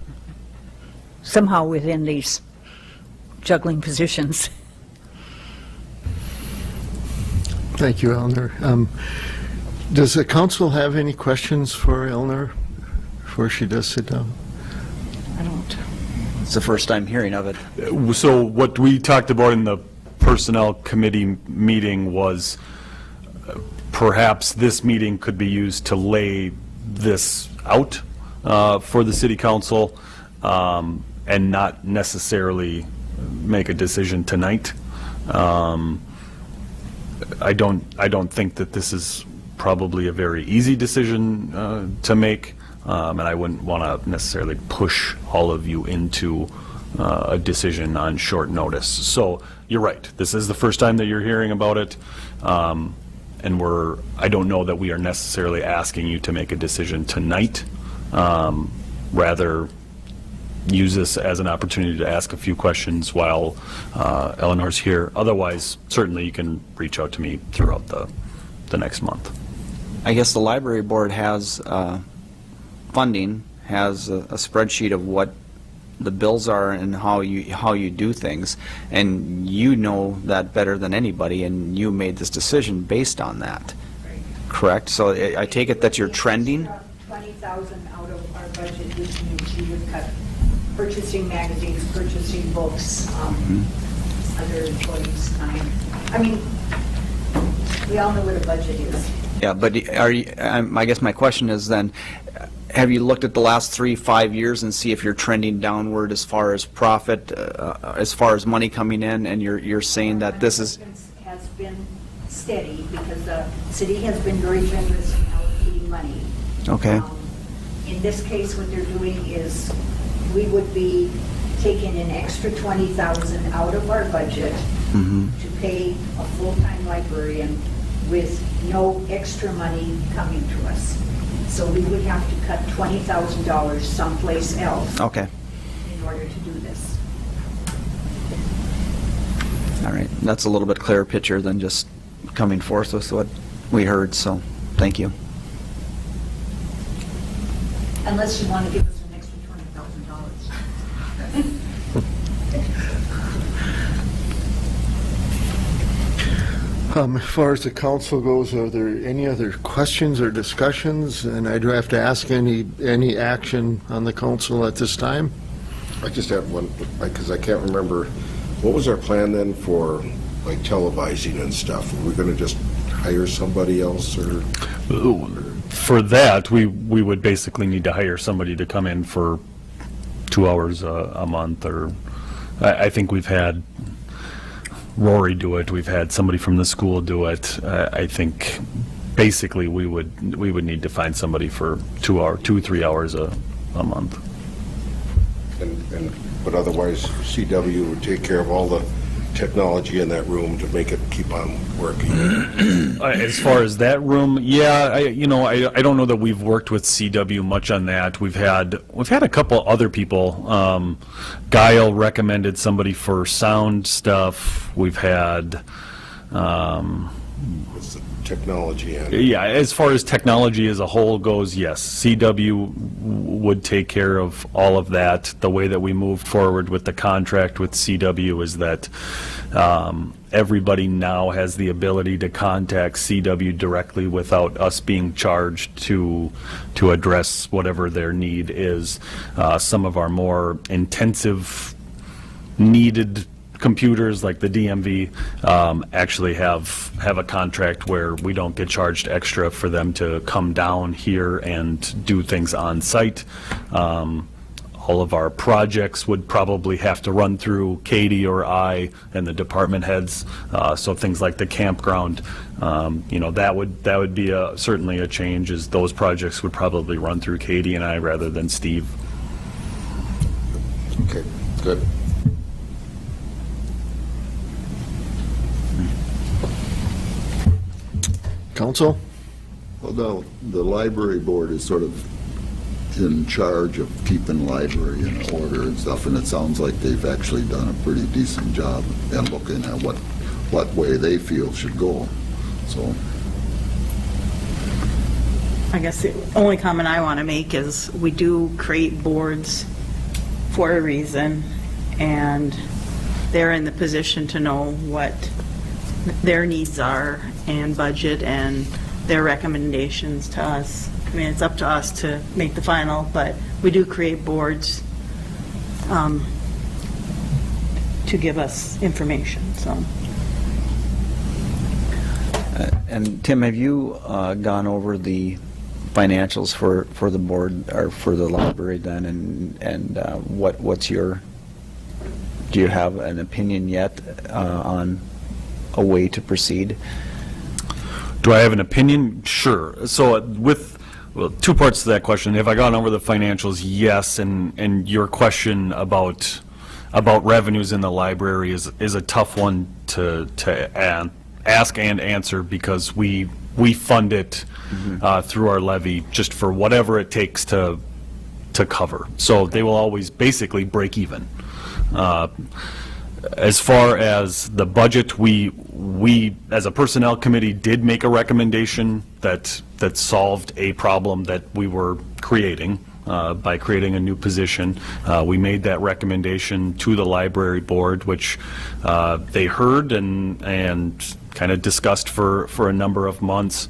somehow within these juggling positions. Thank you, Eleanor. Does the council have any questions for Eleanor before she does sit down? I don't. It's the first time hearing of it. So what we talked about in the Personnel Committee meeting was perhaps this meeting could be used to lay this out for the City Council and not necessarily make a decision tonight. I don't think that this is probably a very easy decision to make, and I wouldn't want to necessarily push all of you into a decision on short notice. So you're right. This is the first time that you're hearing about it, and I don't know that we are necessarily asking you to make a decision tonight. Rather, use this as an opportunity to ask a few questions while Eleanor's here. Otherwise, certainly you can reach out to me throughout the next month. I guess the library board has funding, has a spreadsheet of what the bills are and how you do things, and you know that better than anybody, and you made this decision based on that. Correct? So I take it that you're trending? 20,000 out of our budget, which means you would cut purchasing magazines, purchasing books, other employees' time. I mean, we all know what a budget is. Yeah, but I guess my question is then, have you looked at the last 3-5 years and see if you're trending downward as far as profit, as far as money coming in, and you're saying that this is... has been steady because the city has been very generous in allocating money. Okay. In this case, what they're doing is we would be taking an extra 20,000 out of our budget to pay a full-time librarian with no extra money coming to us. So we would have to cut $20,000 someplace else. Okay. In order to do this. All right. That's a little bit clearer picture than just coming forth with what we heard, so thank you. Unless you want to give us an extra $20,000. As far as the council goes, are there any other questions or discussions? And I do have to ask any action on the council at this time? I just have one, because I can't remember, what was our plan then for like televising and stuff? Were we going to just hire somebody else, or? For that, we would basically need to hire somebody to come in for 2 hours a month, or I think we've had Rory do it. We've had somebody from the school do it. I think basically we would need to find somebody for 2-3 hours a month. But otherwise, CW would take care of all the technology in that room to make it keep on working. As far as that room, yeah, I don't know that we've worked with CW much on that. We've had a couple other people. Guile recommended somebody for sound stuff. We've had. What's the technology end? Yeah, as far as technology as a whole goes, yes, CW would take care of all of that. The way that we moved forward with the contract with CW is that everybody now has the ability to contact CW directly without us being charged to address whatever their need is. Some of our more intensive needed computers, like the DMV, actually have a contract where we don't get charged extra for them to come down here and do things on site. All of our projects would probably have to run through Katie or I and the department heads. So things like the campground, that would be certainly a change, as those projects would probably run through Katie and I rather than Steve. Okay, good. Council? Well, the library board is sort of in charge of keeping the library in order and stuff, and it sounds like they've actually done a pretty decent job at looking at what way they feel should go. So, I guess the only comment I want to make is we do create boards for a reason, and they're in the position to know what their needs are and budget and their recommendations to us. I mean, it's up to us to make the final, but we do create boards to give us information, so. And Tim, have you gone over the financials for the board, or for the library then, and what's your, do you have an opinion yet on a way to proceed? Do I have an opinion? Sure. So well, two parts to that question. Have I gone over the financials? Yes. And your question about revenues in the library is a tough one to ask and answer, because we fund it through our levy just for whatever it takes to cover. So they will always basically break even. As far as the budget, we as a personnel committee did make a recommendation that solved a problem that we were creating by creating a new position. We made that recommendation to the library board, which they heard and kind of discussed for a number of months.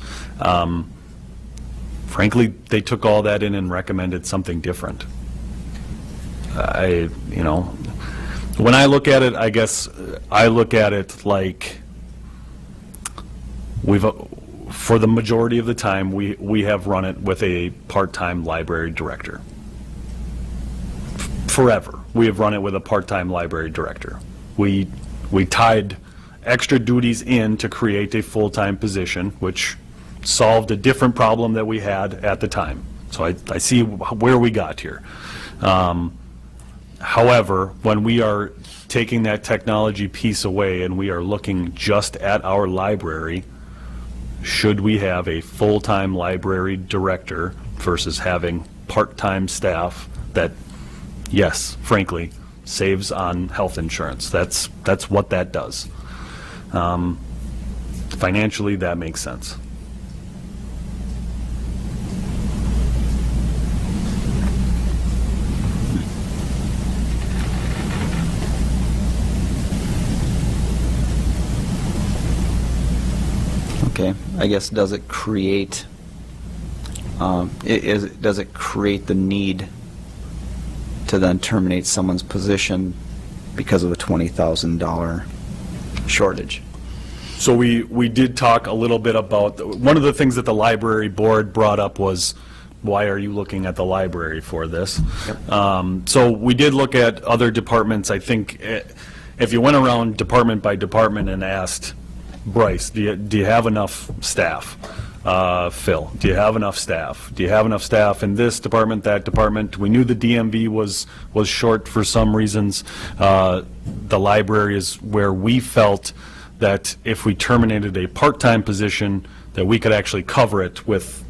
Frankly, they took all that in and recommended something different. When I look at it, I guess I look at it like for the majority of the time, we have run it with a part-time library director. Forever, we have run it with a part-time library director. We tied extra duties in to create a full-time position, which solved a different problem that we had at the time. So I see where we got here. However, when we are taking that technology piece away and we are looking just at our library, should we have a full-time library director versus having part-time staff that, yes, frankly, saves on health insurance? That's what that does. Financially, that makes sense. Okay, I guess, does it create does it create the need to then terminate someone's position because of a $20,000 shortage? So we did talk a little bit about, one of the things that the library board brought up was, why are you looking at the library for this? Yep. So we did look at other departments. I think if you went around department by department and asked, Bryce, do you have enough staff? Phil, do you have enough staff? Do you have enough staff in this department, that department? We knew the DMV was short for some reasons. The library is where we felt that if we terminated a part-time position, that we could actually cover it without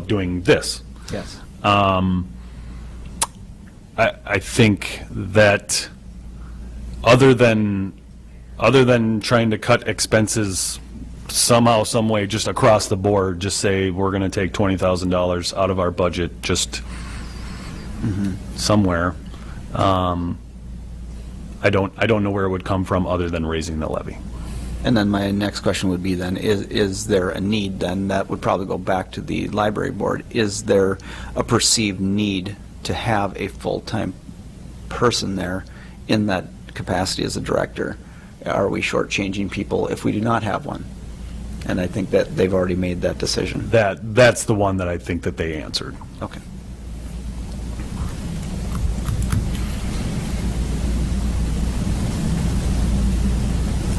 doing this. Yes. I think that other than trying to cut expenses somehow, some way, just across the board, just say we're going to take $20,000 out of our budget, just somewhere. I don't know where it would come from other than raising the levy. And then my next question would be then, is there a need then, that would probably go back to the library board, is there a perceived need to have a full-time person there in that capacity as a director, are we shortchanging people if we do not have one? And I think that they've already made that decision. That's the one that I think that they answered. Okay.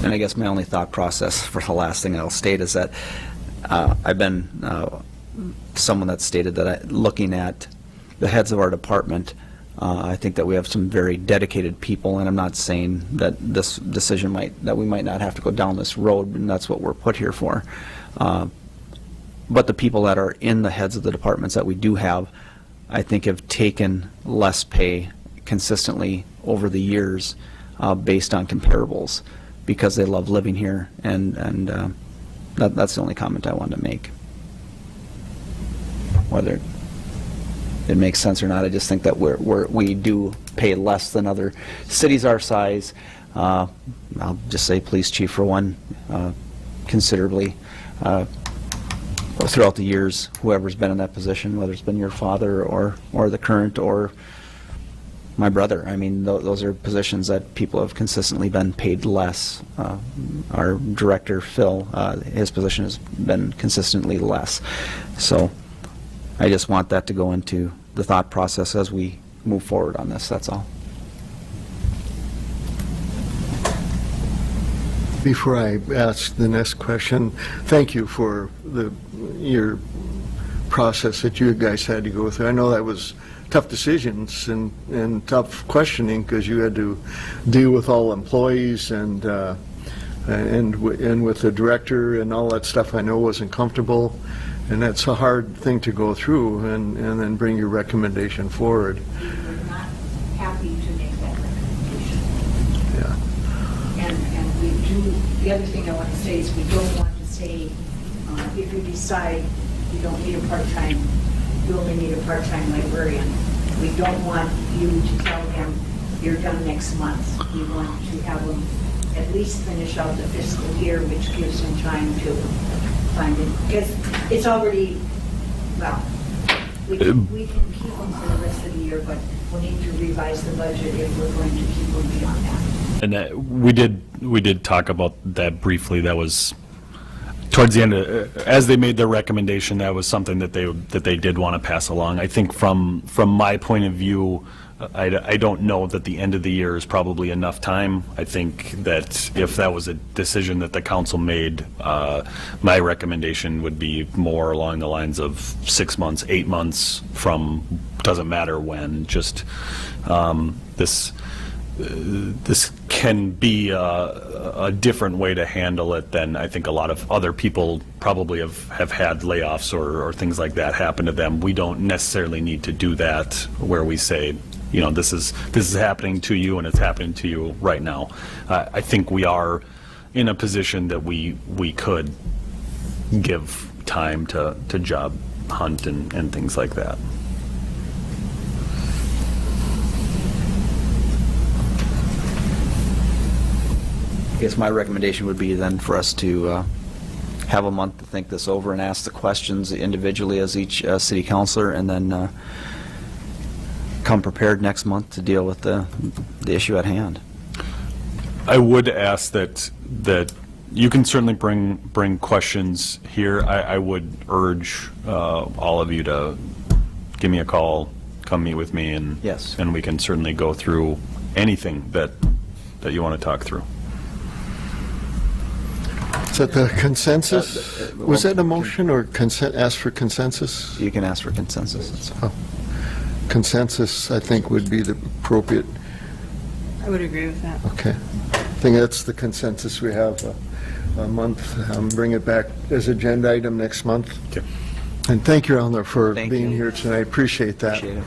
And I guess my only thought process for the last thing I'll state is that I've been someone that's stated that looking at the heads of our department, I think that we have some very dedicated people, and I'm not saying that this decision that we might not have to go down this road, and that's what we're put here for. But the people that are in the heads of the departments that we do have, I think have taken less pay consistently over the years based on comparables, because they love living here, and that's the only comment I wanted to make. Whether it makes sense or not, I just think that we do pay less than other cities our size. I'll just say police chief for one, considerably. Throughout the years, whoever's been in that position, whether it's been your father or the current or my brother, I mean, those are positions that people have consistently been paid less. Our director, Phil, his position has been consistently less. So I just want that to go into the thought process as we move forward on this, that's all. Before I ask the next question, thank you for your process that you guys had to go through. I know that was tough decisions and tough questioning, because you had to deal with all employees and with the director and all that stuff. I know wasn't comfortable, and that's a hard thing to go through and then bring your recommendation forward. We were not happy to make that recommendation. Yeah. And we do, the other thing I want to say is we don't want to say, if you decide you don't need a part-time, you only need a part-time librarian. We don't want you to tell them you're done next month. We want to have them at least finish out the fiscal year, which gives them time to find it. Because it's already, well, we can keep them for the rest of the year, but we'll need to revise the budget if we're going to keep them beyond that. And we did talk about that briefly. That was towards the end, as they made their recommendation, that was something that they did want to pass along. I think from my point of view, I don't know that the end of the year is probably enough time. I think that if that was a decision that the council made, my recommendation would be more along the lines of 6 months, 8 months from, doesn't matter when, just this can be a different way to handle it than I think a lot of other people probably have had layoffs or things like that happen to them. We don't necessarily need to do that where we say, you know, this is happening to you and it's happening to you right now. I think we are in a position that we could give time to job hunt and things like that. I guess my recommendation would be then for us to have a month to think this over and ask the questions individually as each city councilor, and then come prepared next month to deal with the issue at hand. I would ask that you can certainly bring questions here. I would urge all of you to give me a call, come meet with me, and yes, and we can certainly go through anything that you want to talk through. Is that the consensus? Was that a motion or ask for consensus? You can ask for consensus. Oh. Consensus, I think, would be the appropriate. I would agree with that. Okay. I think that's the consensus we have. A month. Bring it back as agenda item next month. Okay. And thank you, Eleanor, for being here tonight. Appreciate that. Appreciate it.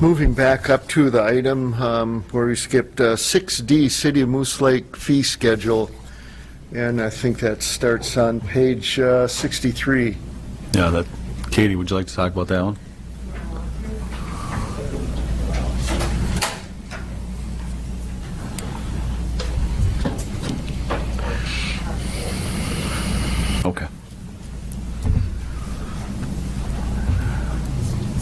Moving back up to the item where we skipped 6D, City of Moose Lake fee schedule, and I think that starts on page 63. Yeah, Katie, would you like to talk about that one? Okay.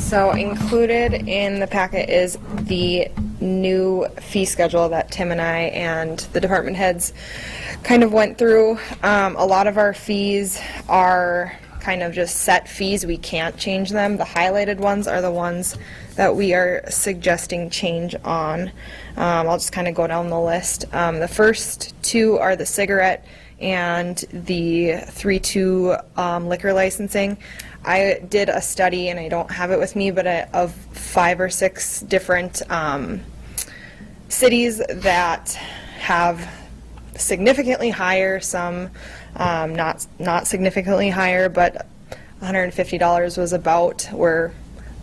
So included in the packet is the new fee schedule that Tim and I and the department heads kind of went through. A lot of our fees are kind of just set fees. We can't change them. The highlighted ones are the ones that we are suggesting change on. I'll just kind of go down the list. The first two are the cigarette and the 3-2 liquor licensing. I did a study, and I don't have it with me, but of 5 or 6 different cities that have significantly higher, some not significantly higher, but $150 was about where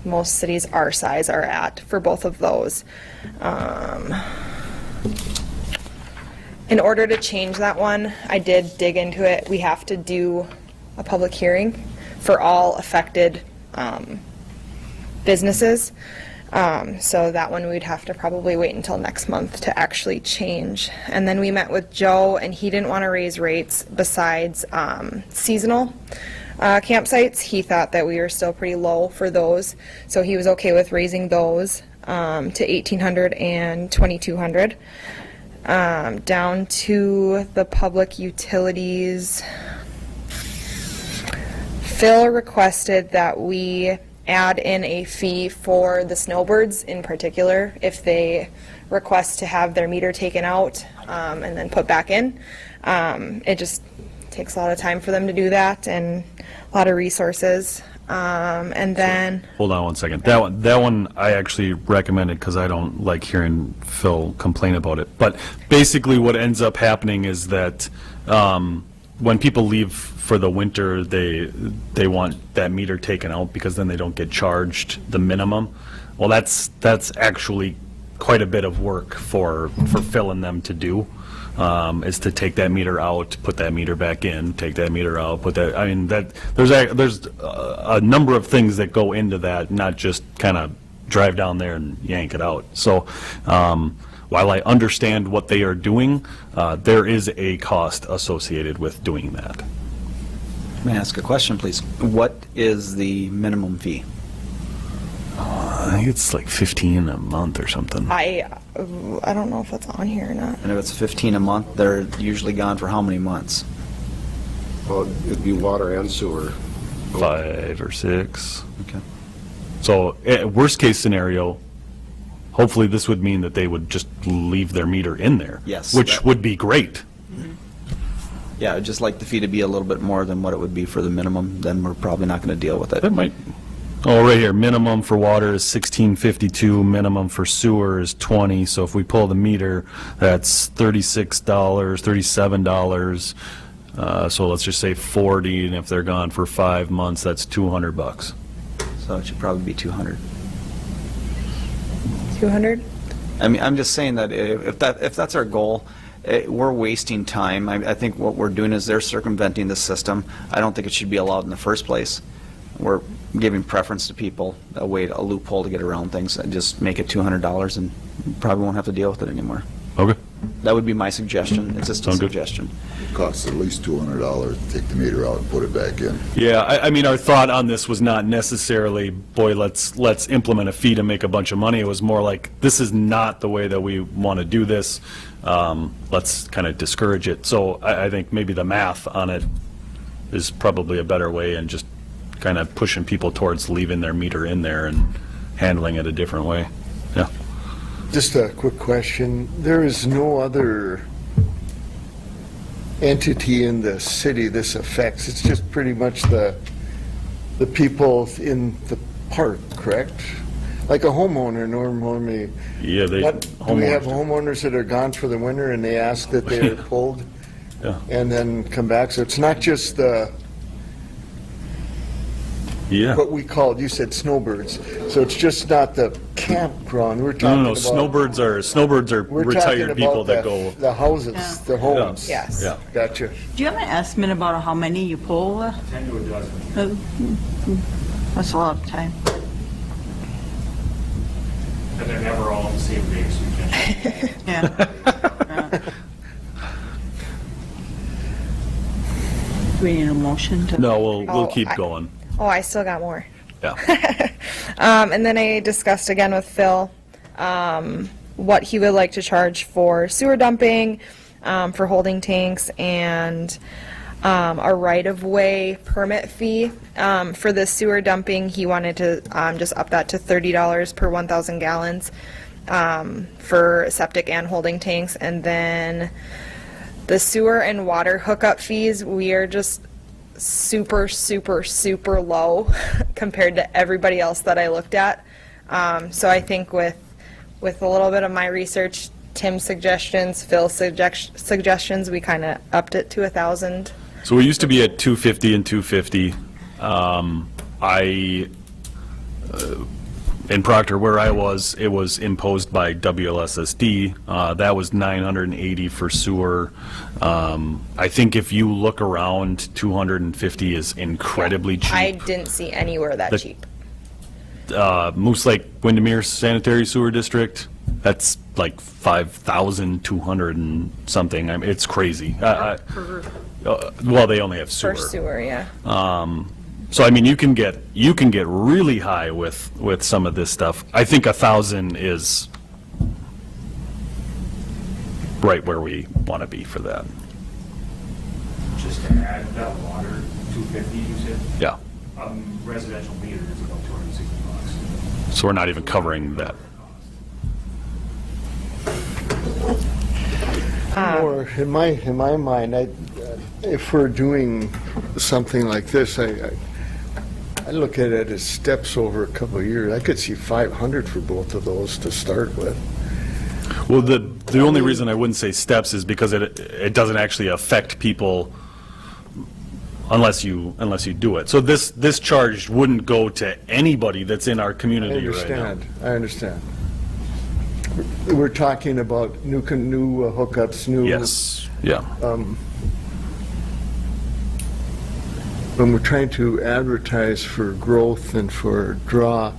most cities our size are at for both of those. In order to change that one, I did dig into it. We have to do a public hearing for all affected businesses. So that one we'd have to probably wait until next month to actually change. And then we met with Joe, and he didn't want to raise rates besides seasonal campsites. He thought that we were still pretty low for those, so he was okay with raising those to $1,800 and $2,200. Down to the public utilities, Phil requested that we add in a fee for the snowbirds in particular if they request to have their meter taken out and then put back in. It just takes a lot of time for them to do that and a lot of resources. And then Hold on one second. That one I actually recommended because I don't like hearing Phil complain about it. But basically what ends up happening is that when people leave for the winter, they want that meter taken out because then they don't get charged the minimum. Well, that's actually quite a bit of work for Phil and them to do. Is to take that meter out, put that meter back in, take that meter out, put that, I mean, there's a number of things that go into that, not just kind of drive down there and yank it out. So while I understand what they are doing, there is a cost associated with doing that. May I ask a question, please? What is the minimum fee? I think it's like 15 a month or something. I don't know if that's on here or not. And if it's 15 a month, they're usually gone for how many months? Well, it'd be water and sewer. 5 or 6. Okay. So worst case scenario, hopefully this would mean that they would just leave their meter in there. Yes, Which that- would be great. Yeah, I'd just like the fee to be a little bit more than what it would be for the minimum, then we're probably not going to deal with it. That might, oh, right here, minimum for water is $16.52, minimum for sewer is $20, so if we pull the meter, that's $36, $37, so let's just say 40, and if they're gone for 5 months, that's $200. So it should probably be 200. 200? I mean, I'm just saying that if that's our goal, we're wasting time. I think what we're doing is they're circumventing the system. I don't think it should be allowed in the first place. We're giving preference to people, a loophole to get around things, and just make it $200 and probably won't have to deal with it anymore. Okay. That would be my suggestion. It's just a suggestion. It costs at least $200 to take the meter out and put it back in. Yeah, I mean, our thought on this was not necessarily, boy, let's implement a fee to make a bunch of money. It was more like, this is not the way that we want to do this. Let's kind of discourage it. So I think maybe the math on it is probably a better way, and just kind of pushing people towards leaving their meter in there and handling it a different way. Yeah. Just a quick question. There is no other entity in the city this affects. It's just pretty much the people in the park, correct? Like a homeowner normally. Yeah, Do we have homeowners that are gone for the winter and they ask that they are pulled Yeah. and then come back? So it's not just Yeah. what we called, you said snowbirds. So it's just not the campground. We're talking No, about. snowbirds are We're talking retired people about that go. the houses, Yeah. the homes. Yes. Yeah. Gotcha. Do you have an estimate about how many you pull? 10 to a dozen. That's a lot of time. And they're never all on the same day, so you can't. Yeah. Do we need a motion to? No, we'll Oh, keep going. Oh, I still got more. Yeah. And then I discussed again with Phil what he would like to charge for sewer dumping, for holding tanks, and a right-of-way permit fee. For the sewer dumping, he wanted to just up that to $30 per 1,000 gallons for septic and holding tanks. And then the sewer and water hookup fees, we are just super, super, super low compared to everybody else that I looked at. So I think with a little bit of my research, Tim's suggestions, Phil's suggestions, we kind of upped it to 1,000. So we used to be at 250 and 250. In Proctor, where I was, it was imposed by WLSSD. That was 980 for sewer. I think if you look around, 250 is incredibly cheap. I didn't see anywhere that cheap. Moose Lake Windermere Sanitary Sewer District, that's like 5,200 and something. I mean, it's crazy. Well, they only have sewer. For sewer, yeah. So I mean, you can get really high with some of this stuff. I think 1,000 is right where we want to be for that. Just to add that water, 250, you said? Yeah. Residential meter is about $260. So we're not even covering that. Or in my mind, if we're doing something like this, I look at it as steps over a couple of years. I could see 500 for both of those to start with. Well, the only reason I wouldn't say steps is because it doesn't actually affect people unless you do it. So this charge wouldn't go to anybody that's in our community right now. I understand. We're talking about new hookups, new. Yes. Yeah. When we're trying to advertise for growth and for draw.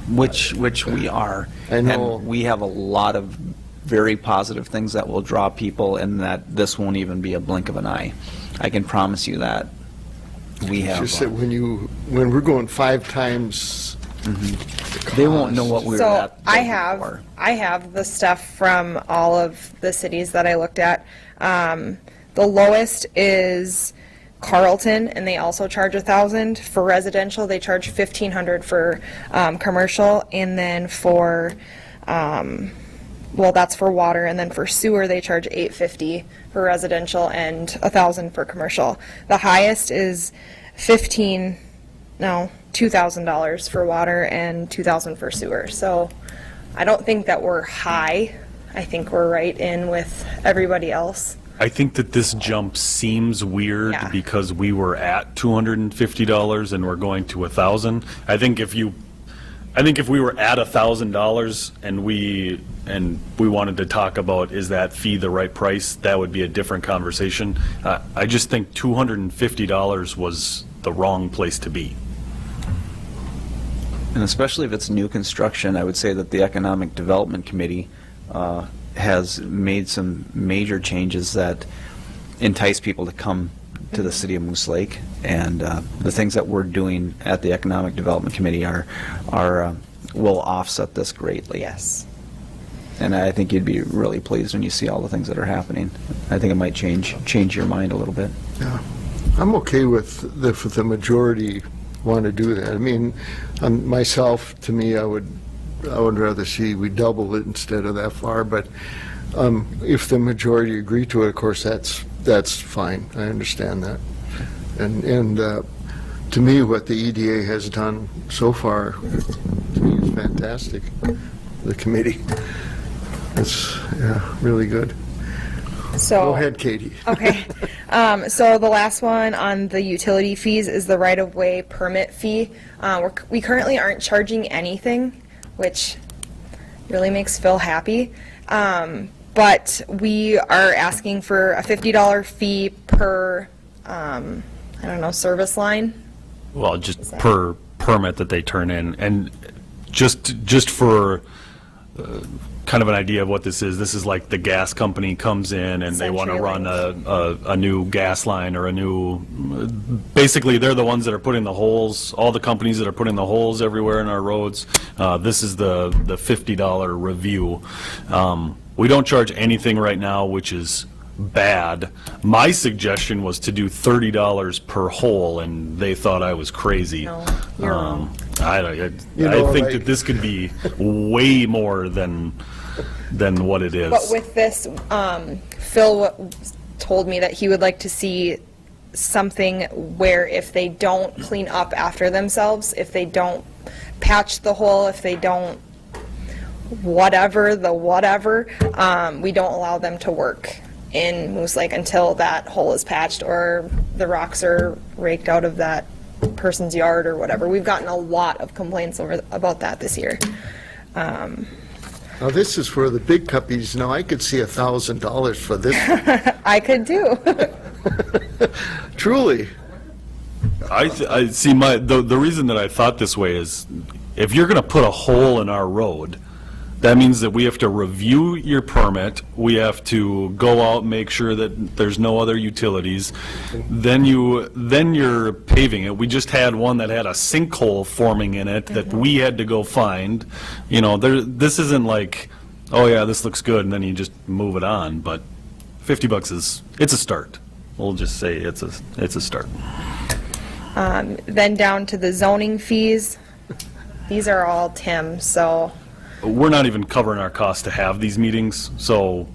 Which we are. I know. And we have a lot of very positive things that will draw people, and that this won't even be a blink of an eye. I can promise you that. We have. It's just that when we're going 5 times. They won't know what we were So at. I have the stuff from all of the cities that I looked at. The lowest is Carlton, and they also charge 1,000 for residential. They charge 1,500 for commercial, and then for that's for water, and then for sewer they charge $850 for residential and 1,000 for commercial. The highest is $2,000 for water and $2,000 for sewer. So I don't think that we're high. I think we're right in with everybody else. I think that this jump seems weird because we were at $250 and we're going to 1,000. I think if we were at $1,000 and we wanted to talk about is that fee the right price, that would be a different conversation. I just think $250 was the wrong place to be. And especially if it's new construction, I would say that the Economic Development Committee has made some major changes that entice people to come to the city of Moose Lake. And the things that we're doing at the Economic Development Committee will offset this greatly. Yes. And I think you'd be really pleased when you see all the things that are happening. I think it might change your mind a little bit. Yeah, I'm okay with if the majority want to do that. I mean, myself, to me, I would rather see we double it instead of that far. But if the majority agree to it, of course, that's fine. I understand that. And to me, what the EDA has done so far, to me, is fantastic. The committee, it's really good. So go ahead, Katie. Okay. So the last one on the utility fees is the right-of-way permit fee. We currently aren't charging anything, which really makes Phil happy. But we are asking for a $50 fee per, service line. Well, just per permit that they turn in. And just for kind of an idea of what this is like the gas company comes in and they want to run a new gas line or a new, basically they're the ones that are putting the holes, all the companies that are putting the holes everywhere in our roads. This is the $50 review. We don't charge anything right now, which is bad. My suggestion was to do $30 per hole, and they thought I was crazy. No, you're wrong. I think that this could be way more than what it is. But with this, Phil told me that he would like to see something where if they don't clean up after themselves, if they don't patch the hole, if they don't whatever, we don't allow them to work in Moose Lake until that hole is patched or the rocks are raked out of that person's yard or whatever. We've gotten a lot of complaints about that this year. Now, this is for the big companies. Now, I could see $1,000 for this. I could too. Truly. I see the reason that I thought this way is if you're going to put a hole in our road, that means that we have to review your permit, we have to go out and make sure that there's no other utilities, then you're paving it. We just had one that had a sinkhole forming in it that we had to go find. You know, this isn't like, oh yeah, this looks good, and then you just move it on, but $50 it's a start. We'll just say it's a start. Then down to the zoning fees. These are all Tim, so... We're not even covering our costs to have these meetings, so,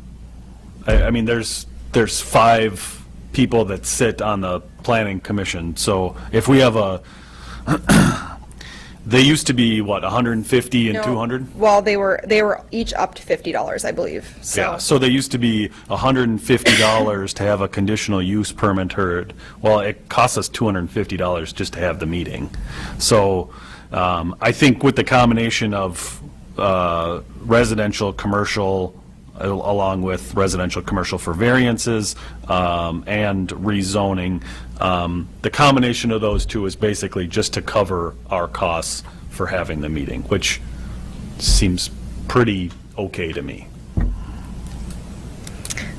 I mean, there's 5 people that sit on the planning commission, so if we have they used to be, what, 150 and No. 200? Well, they were each up to $50, I believe, so... Yeah, so they used to be $150 to have a conditional use permit heard. Well, it costs us $250 just to have the meeting. So, I think with the combination of residential, commercial, along with residential, commercial for variances, and rezoning. The combination of those two is basically just to cover our costs for having the meeting, which seems pretty okay to me.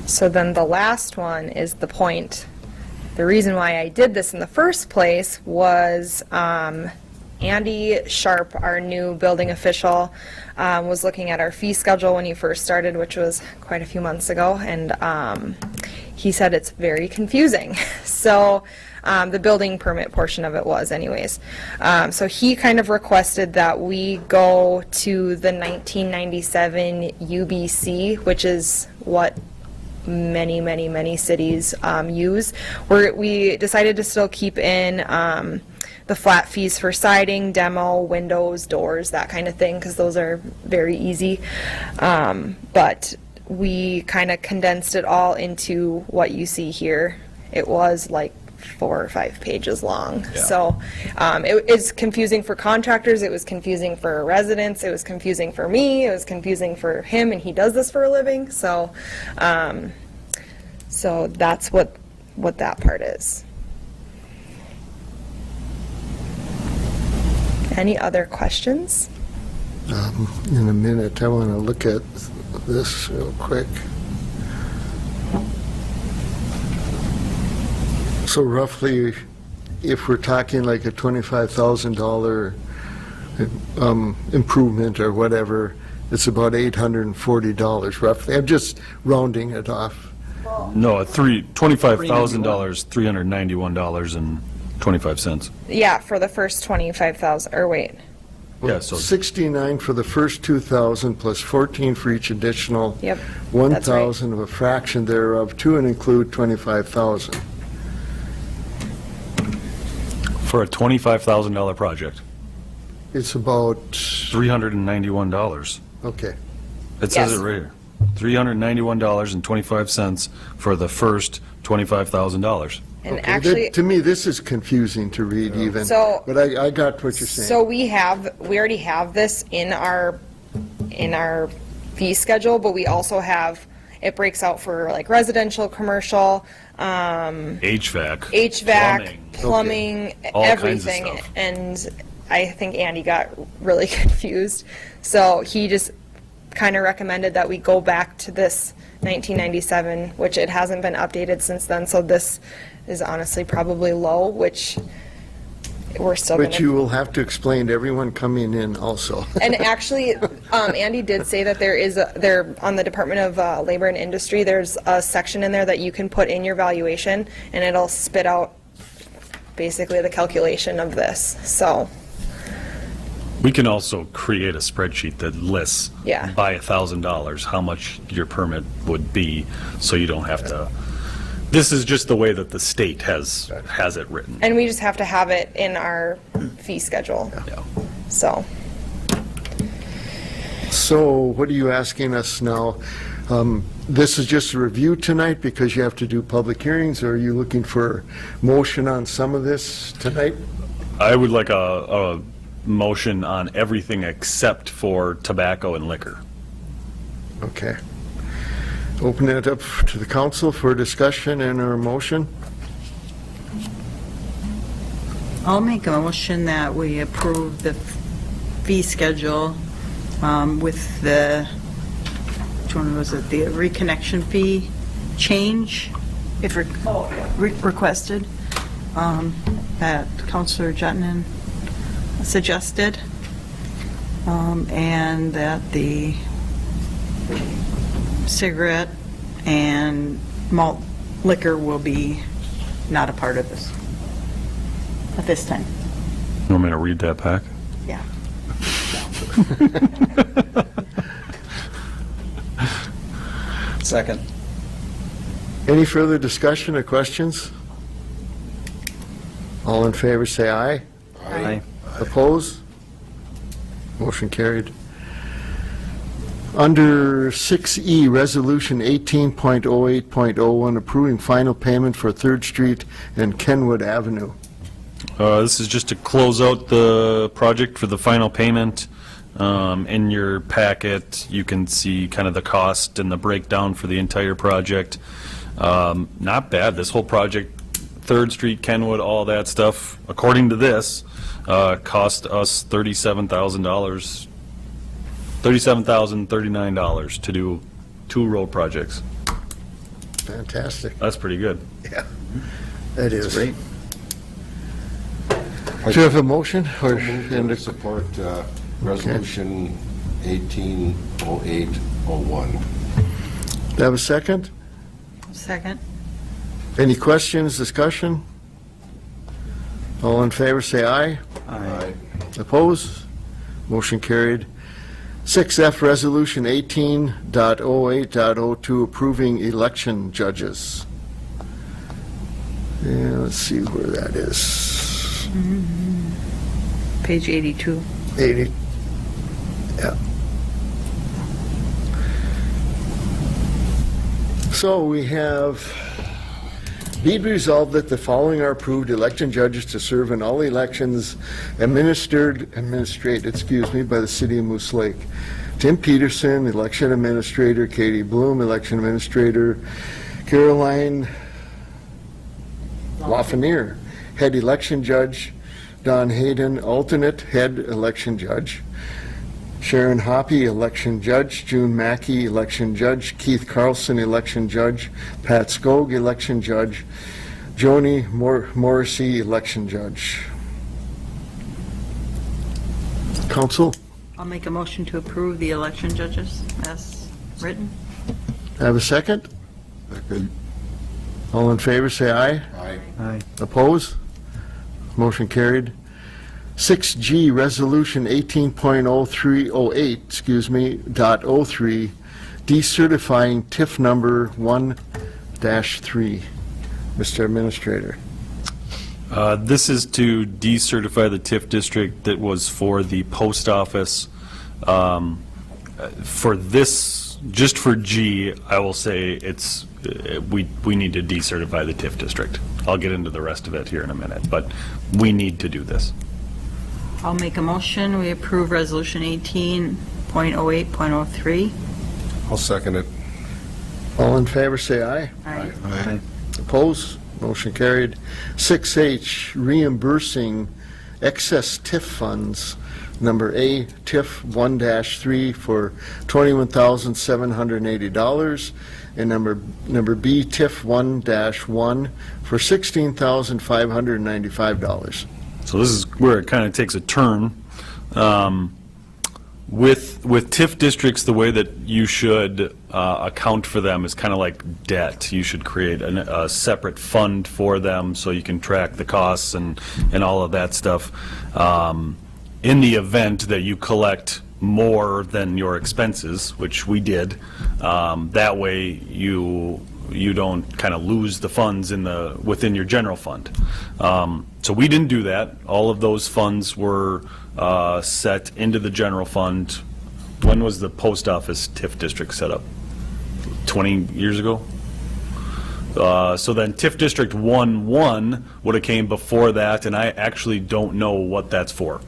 So then the last one is the point. The reason why I did this in the first place was Andy Sharp, our new building official, was looking at our fee schedule when he first started, which was quite a few months ago, and he said it's very confusing. So the building permit portion of it was anyways. So he kind of requested that we go to the 1997 UBC, which is what many cities use. We decided to still keep in the flat fees for siding, demo, windows, doors, that kind of thing, because those are very easy. But we kind of condensed it all into what you see here. It was like 4 or 5 pages long. Yeah. So it's confusing for contractors, it was confusing for residents, it was confusing for me, it was confusing for him, and he does this for a living. So so that's what that part is. Any other questions? In a minute, I want to look at this real quick. So roughly, if we're talking like a $25,000 improvement or whatever, it's about $840 roughly. I'm just rounding it off. No, $25,000, $391.25. Yeah, for the first 25,000, or wait. Yeah, so 69 for the first 2,000 plus 14 for each additional. Yep, 1,000 of a fraction thereof to and include 25,000. for a $25,000 project, It's about, $391. okay. It says Yes. it right here. $391.25 for the first $25,000. And Okay, actually, to me, this is confusing to read even, So- but I got what you're saying. so we already have this in our fee schedule, but we also have, it breaks out for like residential, commercial, HVAC, plumbing, All kinds of everything. stuff. And I think Andy got really confused. So he just kind of recommended that we go back to this 1997, which it hasn't been updated since then, so this is honestly probably low, which we're still going But you will have to explain to everyone coming in also. And actually, Andy did say that there on the Department of Labor and Industry, there's a section in there that you can put in your valuation, and it'll spit out basically the calculation of this, so. We can also create a spreadsheet that lists Yeah. by $1,000 how much your permit would be, so you don't have to, this is just the way that the state has it written. And we just have to have it in our fee schedule, Yeah. so. So what are you asking us now? This is just a review tonight because you have to do public hearings, or are you looking for motion on some of this tonight? I would like a motion on everything except for tobacco and liquor. Okay. Open it up to the council for discussion and or motion. I'll make a motion that we approve the fee schedule with the, which one was it, the reconnection fee change, if requested, that Councilor Jutman suggested, and that the cigarette and malt liquor will be not a part of this at this time. You want me to read that back? Yeah. Second. Any further discussion or questions? All in favor, say aye. Aye. Oppose? Motion carried. Under 6E, Resolution 18.08.01, approving final payment for 3rd Street and Kenwood Avenue. This is just to close out the project for the final payment. In your packet, you can see kind of the cost and the breakdown for the entire project. Not bad. This whole project, 3rd Street, Kenwood, all that stuff, according to this, cost us $37,000, $37,039 to do 2 road projects. Fantastic. That's pretty good. Yeah, that is. Great. Do you have a motion? Or And to support Resolution 180801. Do you have a second? Second? Any questions, discussion? All in favor, say aye. Aye. Oppose? Motion carried. 6F, Resolution 18.08.02, approving election judges. Yeah, let's see where that is. Page 82. 80. Yeah. So we have, be it resolved that the following are approved election judges to serve in all elections administered by the City of Moose Lake. Tim Peterson, Election Administrator; Katie Bloom, Election Administrator; Caroline Lafreniere, Head Election Judge; Don Hayden, Alternate Head Election Judge; Sharon Hoppy, Election Judge; June Mackey, Election Judge; Keith Carlson, Election Judge; Pat Skog, Election Judge; Joni Morrissey, Election Judge. Council, I'll make a motion to approve the election judges as written. have a second? Second. All in favor, say aye. Aye. Aye. Oppose? Motion carried. 6G, Resolution 18.0308, .03, decertifying TIF number 1-3. Mr. Administrator. This is to decertify the TIF district that was for the post office. For this, just for G, I will say it's, we need to decertify the TIF district. I'll get into the rest of it here in a minute, but we need to do this. I'll make a motion, we approve Resolution 18.08.03. I'll second it. All in favor, say aye. Aye. Opposed? Motion carried. 6H, reimbursing excess TIF funds, number A, TIF 1-3 for $21,780, and number B, TIF 1-1 for $16,595. So this is where it kind of takes a turn. With TIF districts, the way that you should account for them is kind of like debt. You should create a separate fund for them so you can track the costs and all of that stuff. In the event that you collect more than your expenses, which we did, that way you don't kind of lose the funds within your general fund. So we didn't do that. All of those funds were set into the general fund. When was the post office TIF district set up? 20 years ago? So then TIF District 1-1 would have came before that, and I actually don't know what that's for.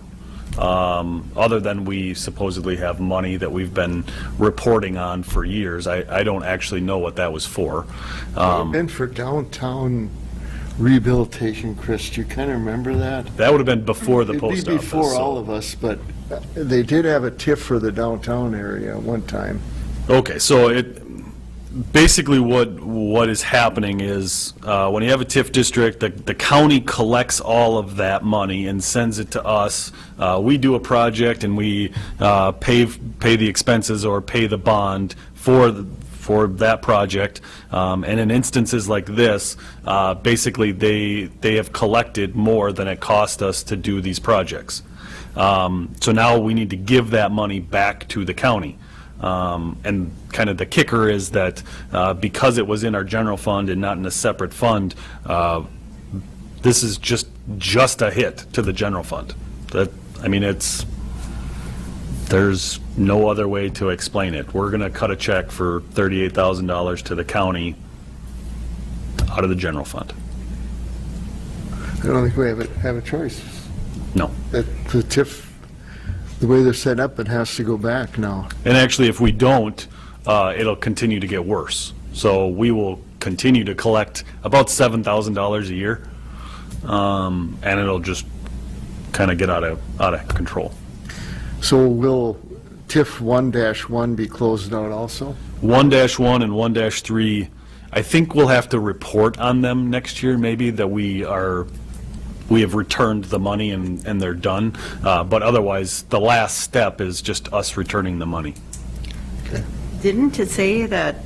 Other than we supposedly have money that we've been reporting on for years. I don't actually know what that was for. And for downtown rehabilitation, Chris, do you kind of remember that? That would have been before the post It'd be office. before so- all of us, but they did have a TIF for the downtown area at one time. Okay, so basically what is happening is when you have a TIF district, the county collects all of that money and sends it to us. We do a project and we pay the expenses or pay the bond for that project. And in instances like this, basically they have collected more than it cost us to do these projects. So now we need to give that money back to the county. And kind of the kicker is that because it was in our general fund and not in a separate fund, this is just a hit to the general fund. There's no other way to explain it. We're going to cut a check for $38,000 to the county out of the general fund. I don't think we have a choice. No. The TIF, the way they're set up, it has to go back now. And actually, if we don't, it'll continue to get worse. So we will continue to collect about $7,000 a year, and it'll just kind of get out of control. So will TIF 1-1 be closed out also? 1-1 and 1-3, I think we'll have to report on them next year, maybe, that we have returned the money and they're done. But otherwise, the last step is just us returning the money. Didn't it say that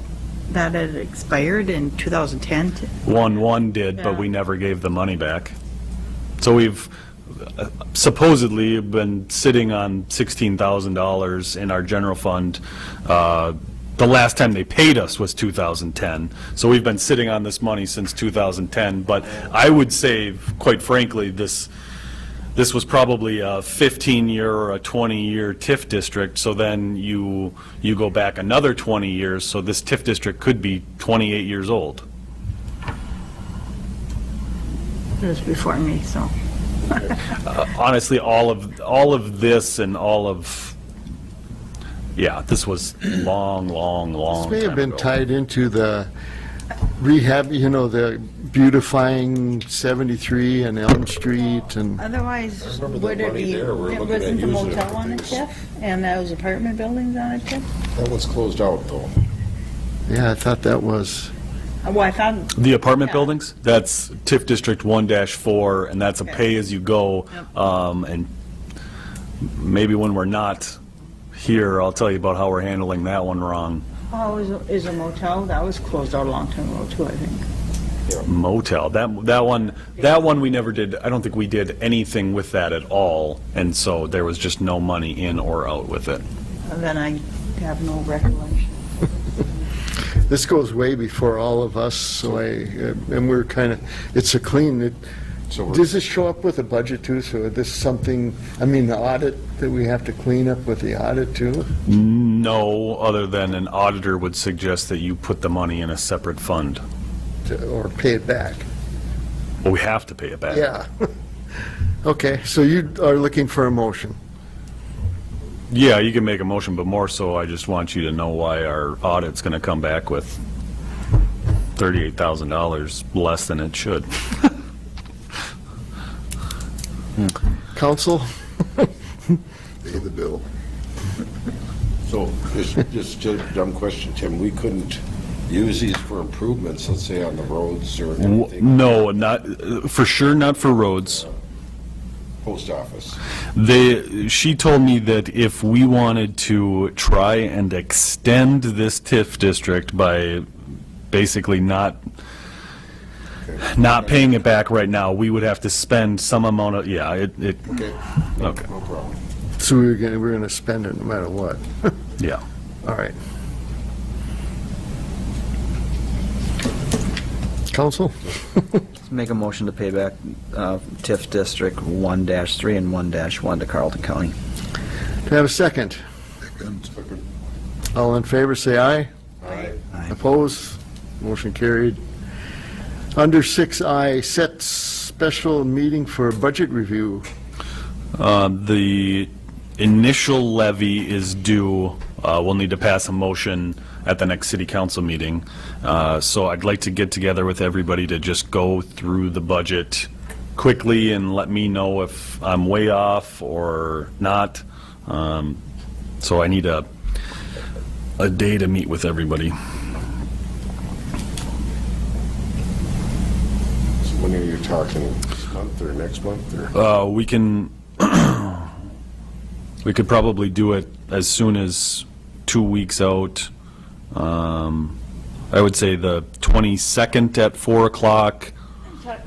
it expired in 2010? 1-1 did, but we never gave the money back. So we've supposedly been sitting on $16,000 in our general fund. The last time they paid us was 2010. So we've been sitting on this money since 2010. But I would say, quite frankly, this was probably a 15-year or a 20-year TIF district. So then you go back another 20 years. So this TIF district could be 28 years old. It was before me, so. Honestly, all of this and all of, this was long This may have time been ago. tied into the rehab, the beautifying 73 and Elm Street and... Otherwise, remember the would it money be, there, we're looking wasn't at the using it motel for on a things. TIF? And those apartment buildings on a TIF? That one's closed out, though. Yeah, I thought that was... Well, I thought, The apartment Yeah. buildings, that's TIF District 1-4, and that's a Okay. pay-as-you-go. And maybe when we're not here, I'll tell you about how we're handling that one wrong. is a motel, that was closed out a long time ago too, I think. Motel, that one we never did, I don't think we did anything with that at all, and so there was just no money in or out with it. And then I have no recollection. This goes way before all of us, so and we're kind of, it's a clean, does this show up with a budget too? So is this something, the audit, that we have to clean up with the audit too? No, other than an auditor would suggest that you put the money in a separate fund. Or pay it back? Well, we have to pay it back. Yeah. Okay, so you are looking for a motion? Yeah, you can make a motion, but more so, I just want you to know why our audit's going to come back with $38,000 less than it should. Council? Pay the bill. So, just a dumb question, Tim, we couldn't use these for improvements, let's say on the roads or anything? No, not, for sure not for roads. Post office. She told me that if we wanted to try and extend this TIF district by basically not paying it back right now, we would have to spend some amount of, Okay. okay, No problem. So we're gonna spend it no matter what. yeah. All right. Council? Make a motion to pay back TIF District 1-3 and 1-1 to Carleton County. Do I have a second? Second. All in favor, say aye. Aye. Opposed? Motion carried. Under 6I, set special meeting for budget review. The initial levy is due, we'll need to pass a motion at the next city council meeting. So I'd like to get together with everybody to just go through the budget quickly and let me know if I'm way off or not. So I need a day to meet with everybody. So when are you talking, this month or next month, or? We can, we could probably do it as soon as 2 weeks out. I would say the 22nd at 4 o'clock,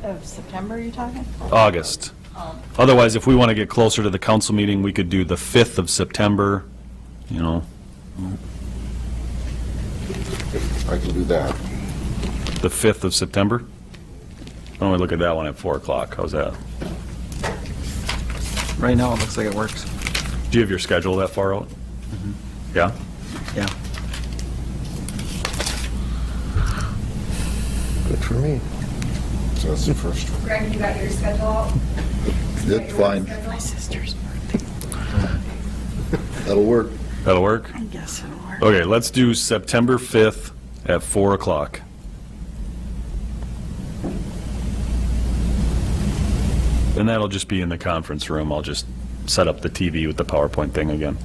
Of September, you talking? August. Otherwise, if we want to get closer to the council meeting, we could do the 5th of September, you know. I can do that. The 5th of September? Why don't we look at that one at 4 o'clock? How's that? Right now, it looks like it works. Do you have your schedule that far out? Yeah? Yeah. Good for me. So that's the first one. Greg, you got your schedule out? It's fine. My sister's birthday. That'll work. That'll work? I guess it'll work. Okay, let's do September 5th at 4 o'clock. And that'll just be in the conference room. I'll just set up the TV with the PowerPoint thing again.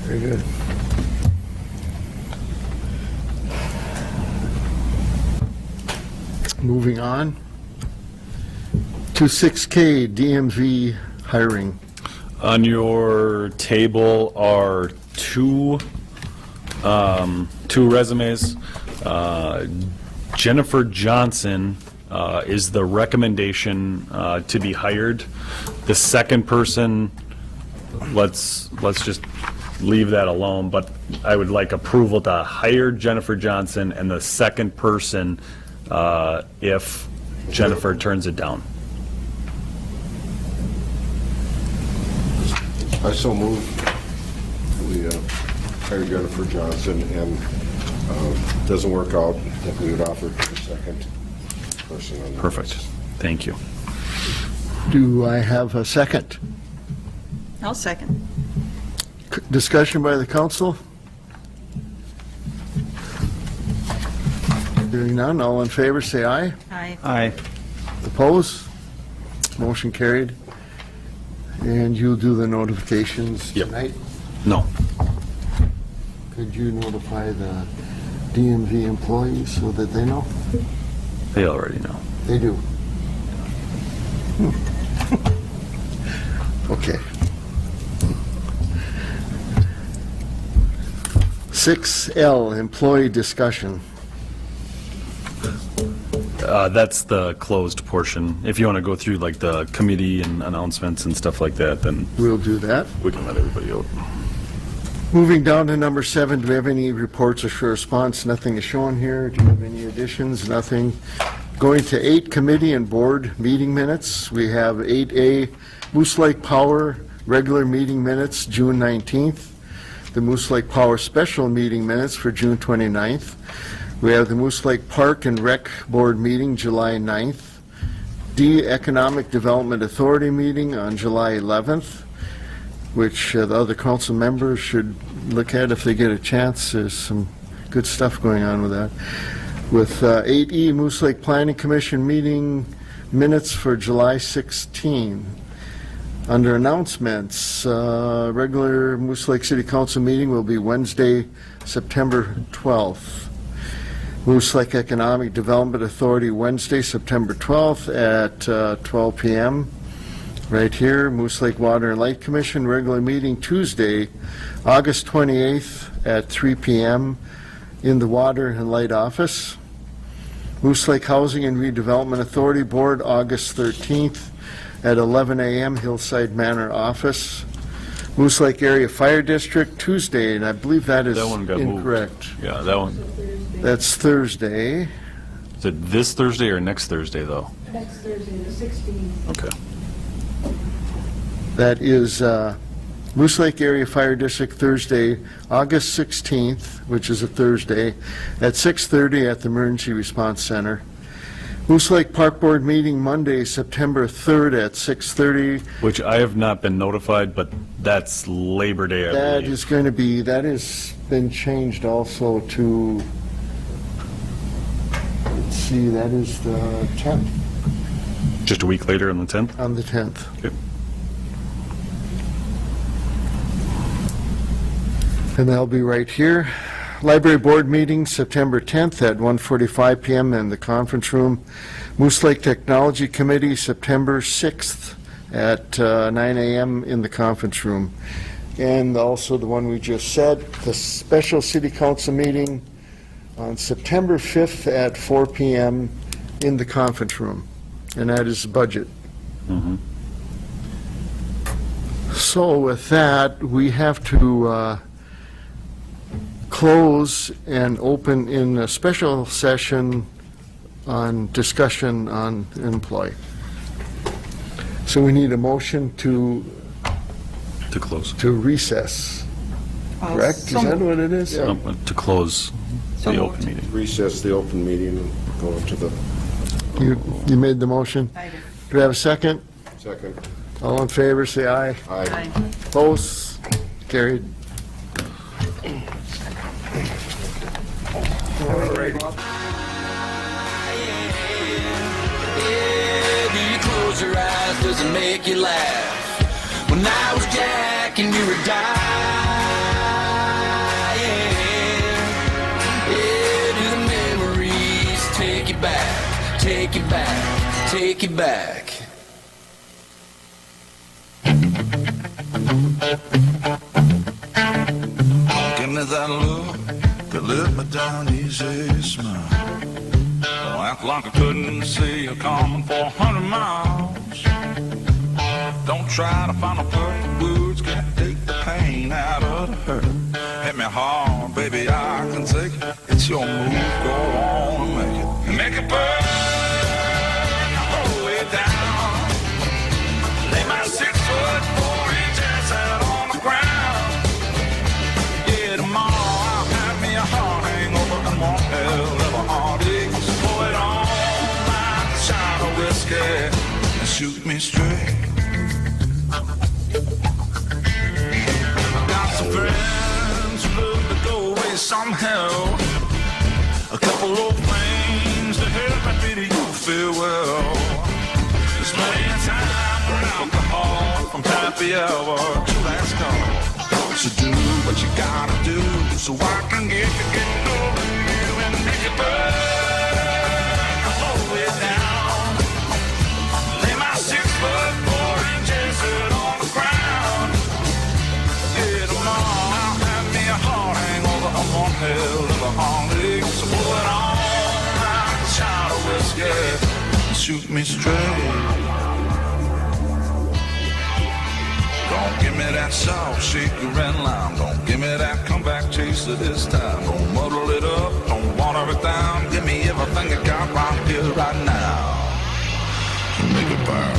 Very good. Moving on to 6K DMV hiring. On your table are two resumes. Jennifer Johnson is the recommendation to be hired. The second person, let's just leave that alone, but I would like approval to hire Jennifer Johnson and the second person if Jennifer turns it down. I so move, we hire Jennifer Johnson, and doesn't work out, that we would offer the second person on the Perfect. list. Thank you. Do I have a second? I'll second. Discussion by the council? Hearing none, all in favor, say aye. Aye. Aye. Opposed? Motion carried. And you'll do the notifications Yep. tonight? No. Could you notify the DMV employees so that they know? They already know. They do. Okay. 6L, employee discussion. That's the closed portion. If you want to go through like the committee and announcements and stuff like that, then We'll do that. we can let everybody out. Moving down to number 7, do we have any reports or response? Nothing is shown here. Do you have any additions? Nothing. Going to 8, committee and board meeting minutes. We have 8A, Moose Lake Power regular meeting minutes, June 19th. The Moose Lake Power special meeting minutes for June 29th. We have the Moose Lake Park and Rec Board meeting, July 9th. D, Economic Development Authority meeting on July 11th. which the other council members should look at if they get a chance. There's some good stuff going on with that. With 8E, Moose Lake Planning Commission meeting minutes for July 16. Under announcements, regular Moose Lake City Council meeting will be Wednesday, September 12th. Moose Lake Economic Development Authority, Wednesday, September 12th at 12 p.m. right here. Moose Lake Water and Light Commission, regular meeting Tuesday, August 28th at 3 p.m. in the Water and Light office. Moose Lake Housing and Redevelopment Authority Board, August 13th at 11 a.m., Hillside Manor office. Moose Lake Area Fire District, Tuesday, and I believe that is That one got moved. incorrect. Yeah, that one. That's Thursday. Is it this Thursday or next Thursday, though? Next Thursday, the 16th. Okay. That is Moose Lake Area Fire District, Thursday, August 16th, which is a Thursday, at 6:30 at the Emergency Response Center. Moose Lake Park Board meeting Monday, September 3rd at 6:30. Which I have not been notified, but that's Labor Day, I That believe. is going to be, that has been changed also to, let's see, that is the 10th, Just a week later on the 10th? on the 10th. Okay. And that'll be right here. Library Board meeting, September 10th at 1:45 p.m. in the conference room. Moose Lake Technology Committee, September 6th at 9 a.m. in the conference room. And also the one we just said, the special city council meeting on September 5th at 4 p.m. in the conference room. And that is budget. So with that, we have to close and open in a special session on discussion on employee. So we need a motion to close. To recess. Correct? Is that what it is? To close the open meeting. Recess the open meeting and go into the You made the motion? I did. Do we have a second? second. All in favor, say aye. Aye. Opposed? Carried. Yeah, do you close your eyes? Does it make you laugh? When I was Jack and you were dying, yeah, do the memories take you back, take you back, take you back? Give me that look that let me down easy, smile. Don't act like I couldn't see you coming for 100 miles. Don't try to find the perfect words, can't take the pain out of the hurt. Hit me hard, baby, I can take it. It's your move, go on and make it. Make it burn the whole way down. Lay my 6 foot 4 inches out on the ground. Yeah, tomorrow I'll have me a heart hangover and one hell of a heartache. So pour it on like a shot of whiskey and shoot me straight. Got some friends who love to go away somehow. A couple old flames to help me bid you farewell. There's plenty of time for alcohol from happy hour to last call. So do what you gotta do so I can get over you and make it burn the whole way down. Lay my 6 foot 4 inches out on the ground. Yeah, tomorrow I'll have me a heart hangover. I'm one hell of a heartache. So pull it on like a shot of whiskey and shoot me straight. Don't give me that salt shaker and lime. Don't give me that comeback chaser this time. Don't muddle it up, don't water it down. Give me everything you got right here, right now. Make it burn.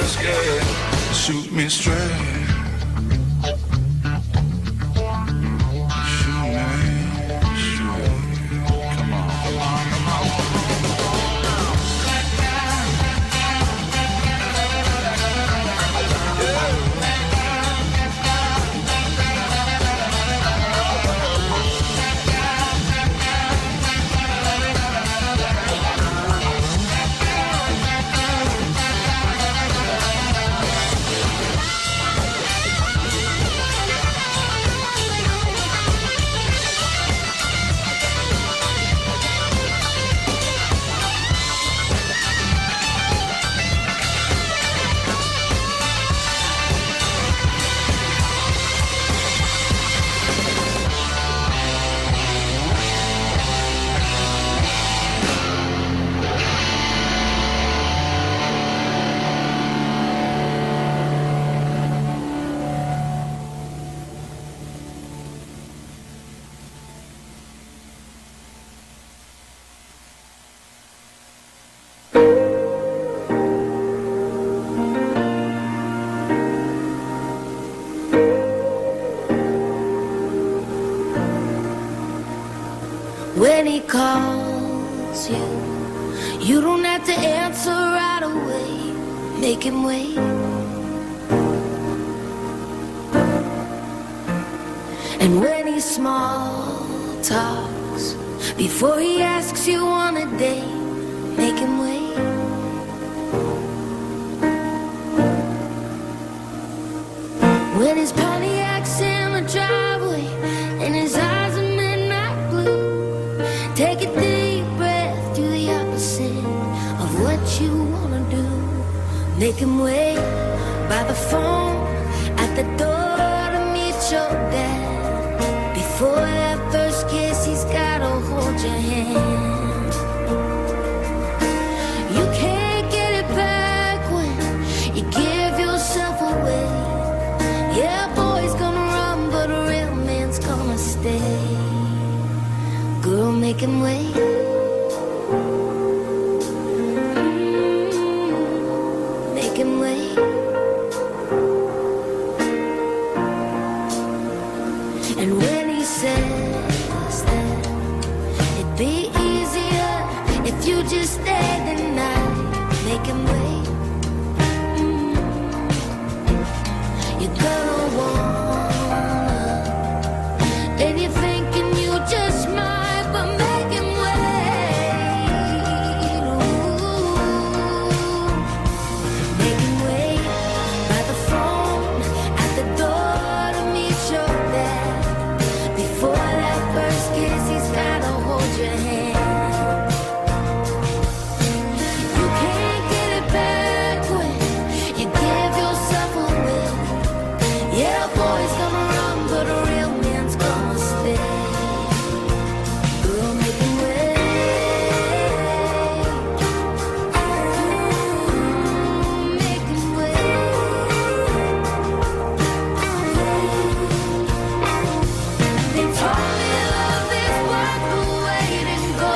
scared to shoot me straight. Shoot me straight. Come on, come on, come on. When he calls you, you don't have to answer right away. Make him wait. And when he small talks, before he asks you on a date, make him wait. When his Pontiac's in the driveway and his eyes are midnight blue, take a deep breath, do the opposite of what you wanna do. Make him wait by the phone at the door to meet your dad. Before that first kiss, he's gotta hold your hand. You can't get it back when you give yourself away. Yeah, boy's gonna run, but a real man's gonna stay. Girl, make him wait. Make him wait. And when he says that it'd be easier if you just stayed the night, make him wait. You're gonna wanna, and you're thinking you just might, but make him wait. Ooh. Make him wait by the phone at the door to meet your dad. Before that first kiss, he's gotta hold your hand. You can't get it back when you give yourself away. Yeah, boy's gonna run, but a real man's gonna stay. Girl, make him wait. Make him wait. They told me love is worth the wait and go,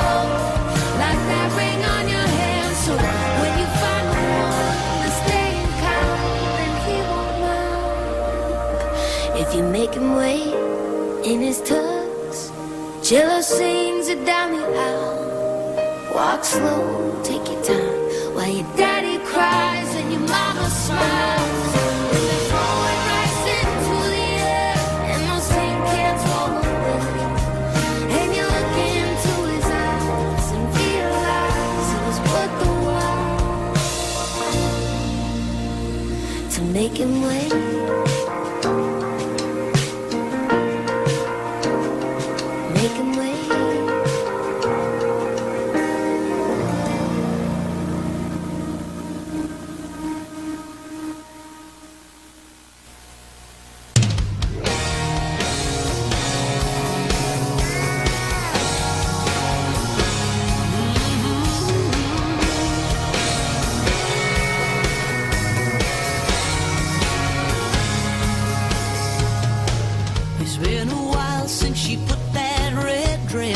like that ring on your hand. So when you find the one to stay and count, then he won't knock. If you make him wait in his tux, Jello sings it down the aisle. Walk slow, take your time, while your daddy cries and your mama smiles. When they're throwing rice into the air and those tin cans roll away, and you look into his eyes and realize it was worth the while to make him wait. Make him wait. It's been a while since she put that red dress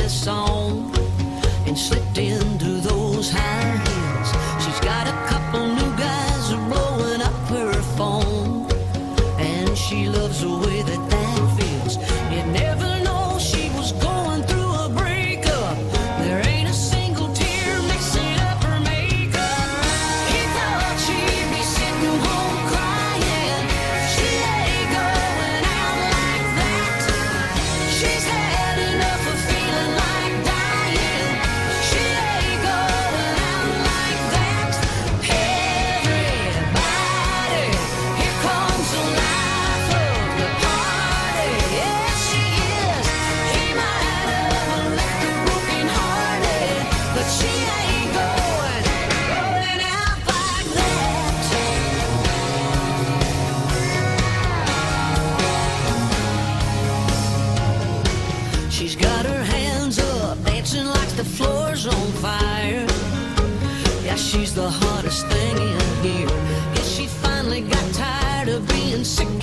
the hardest thing in here. Guess she finally got tired of being sick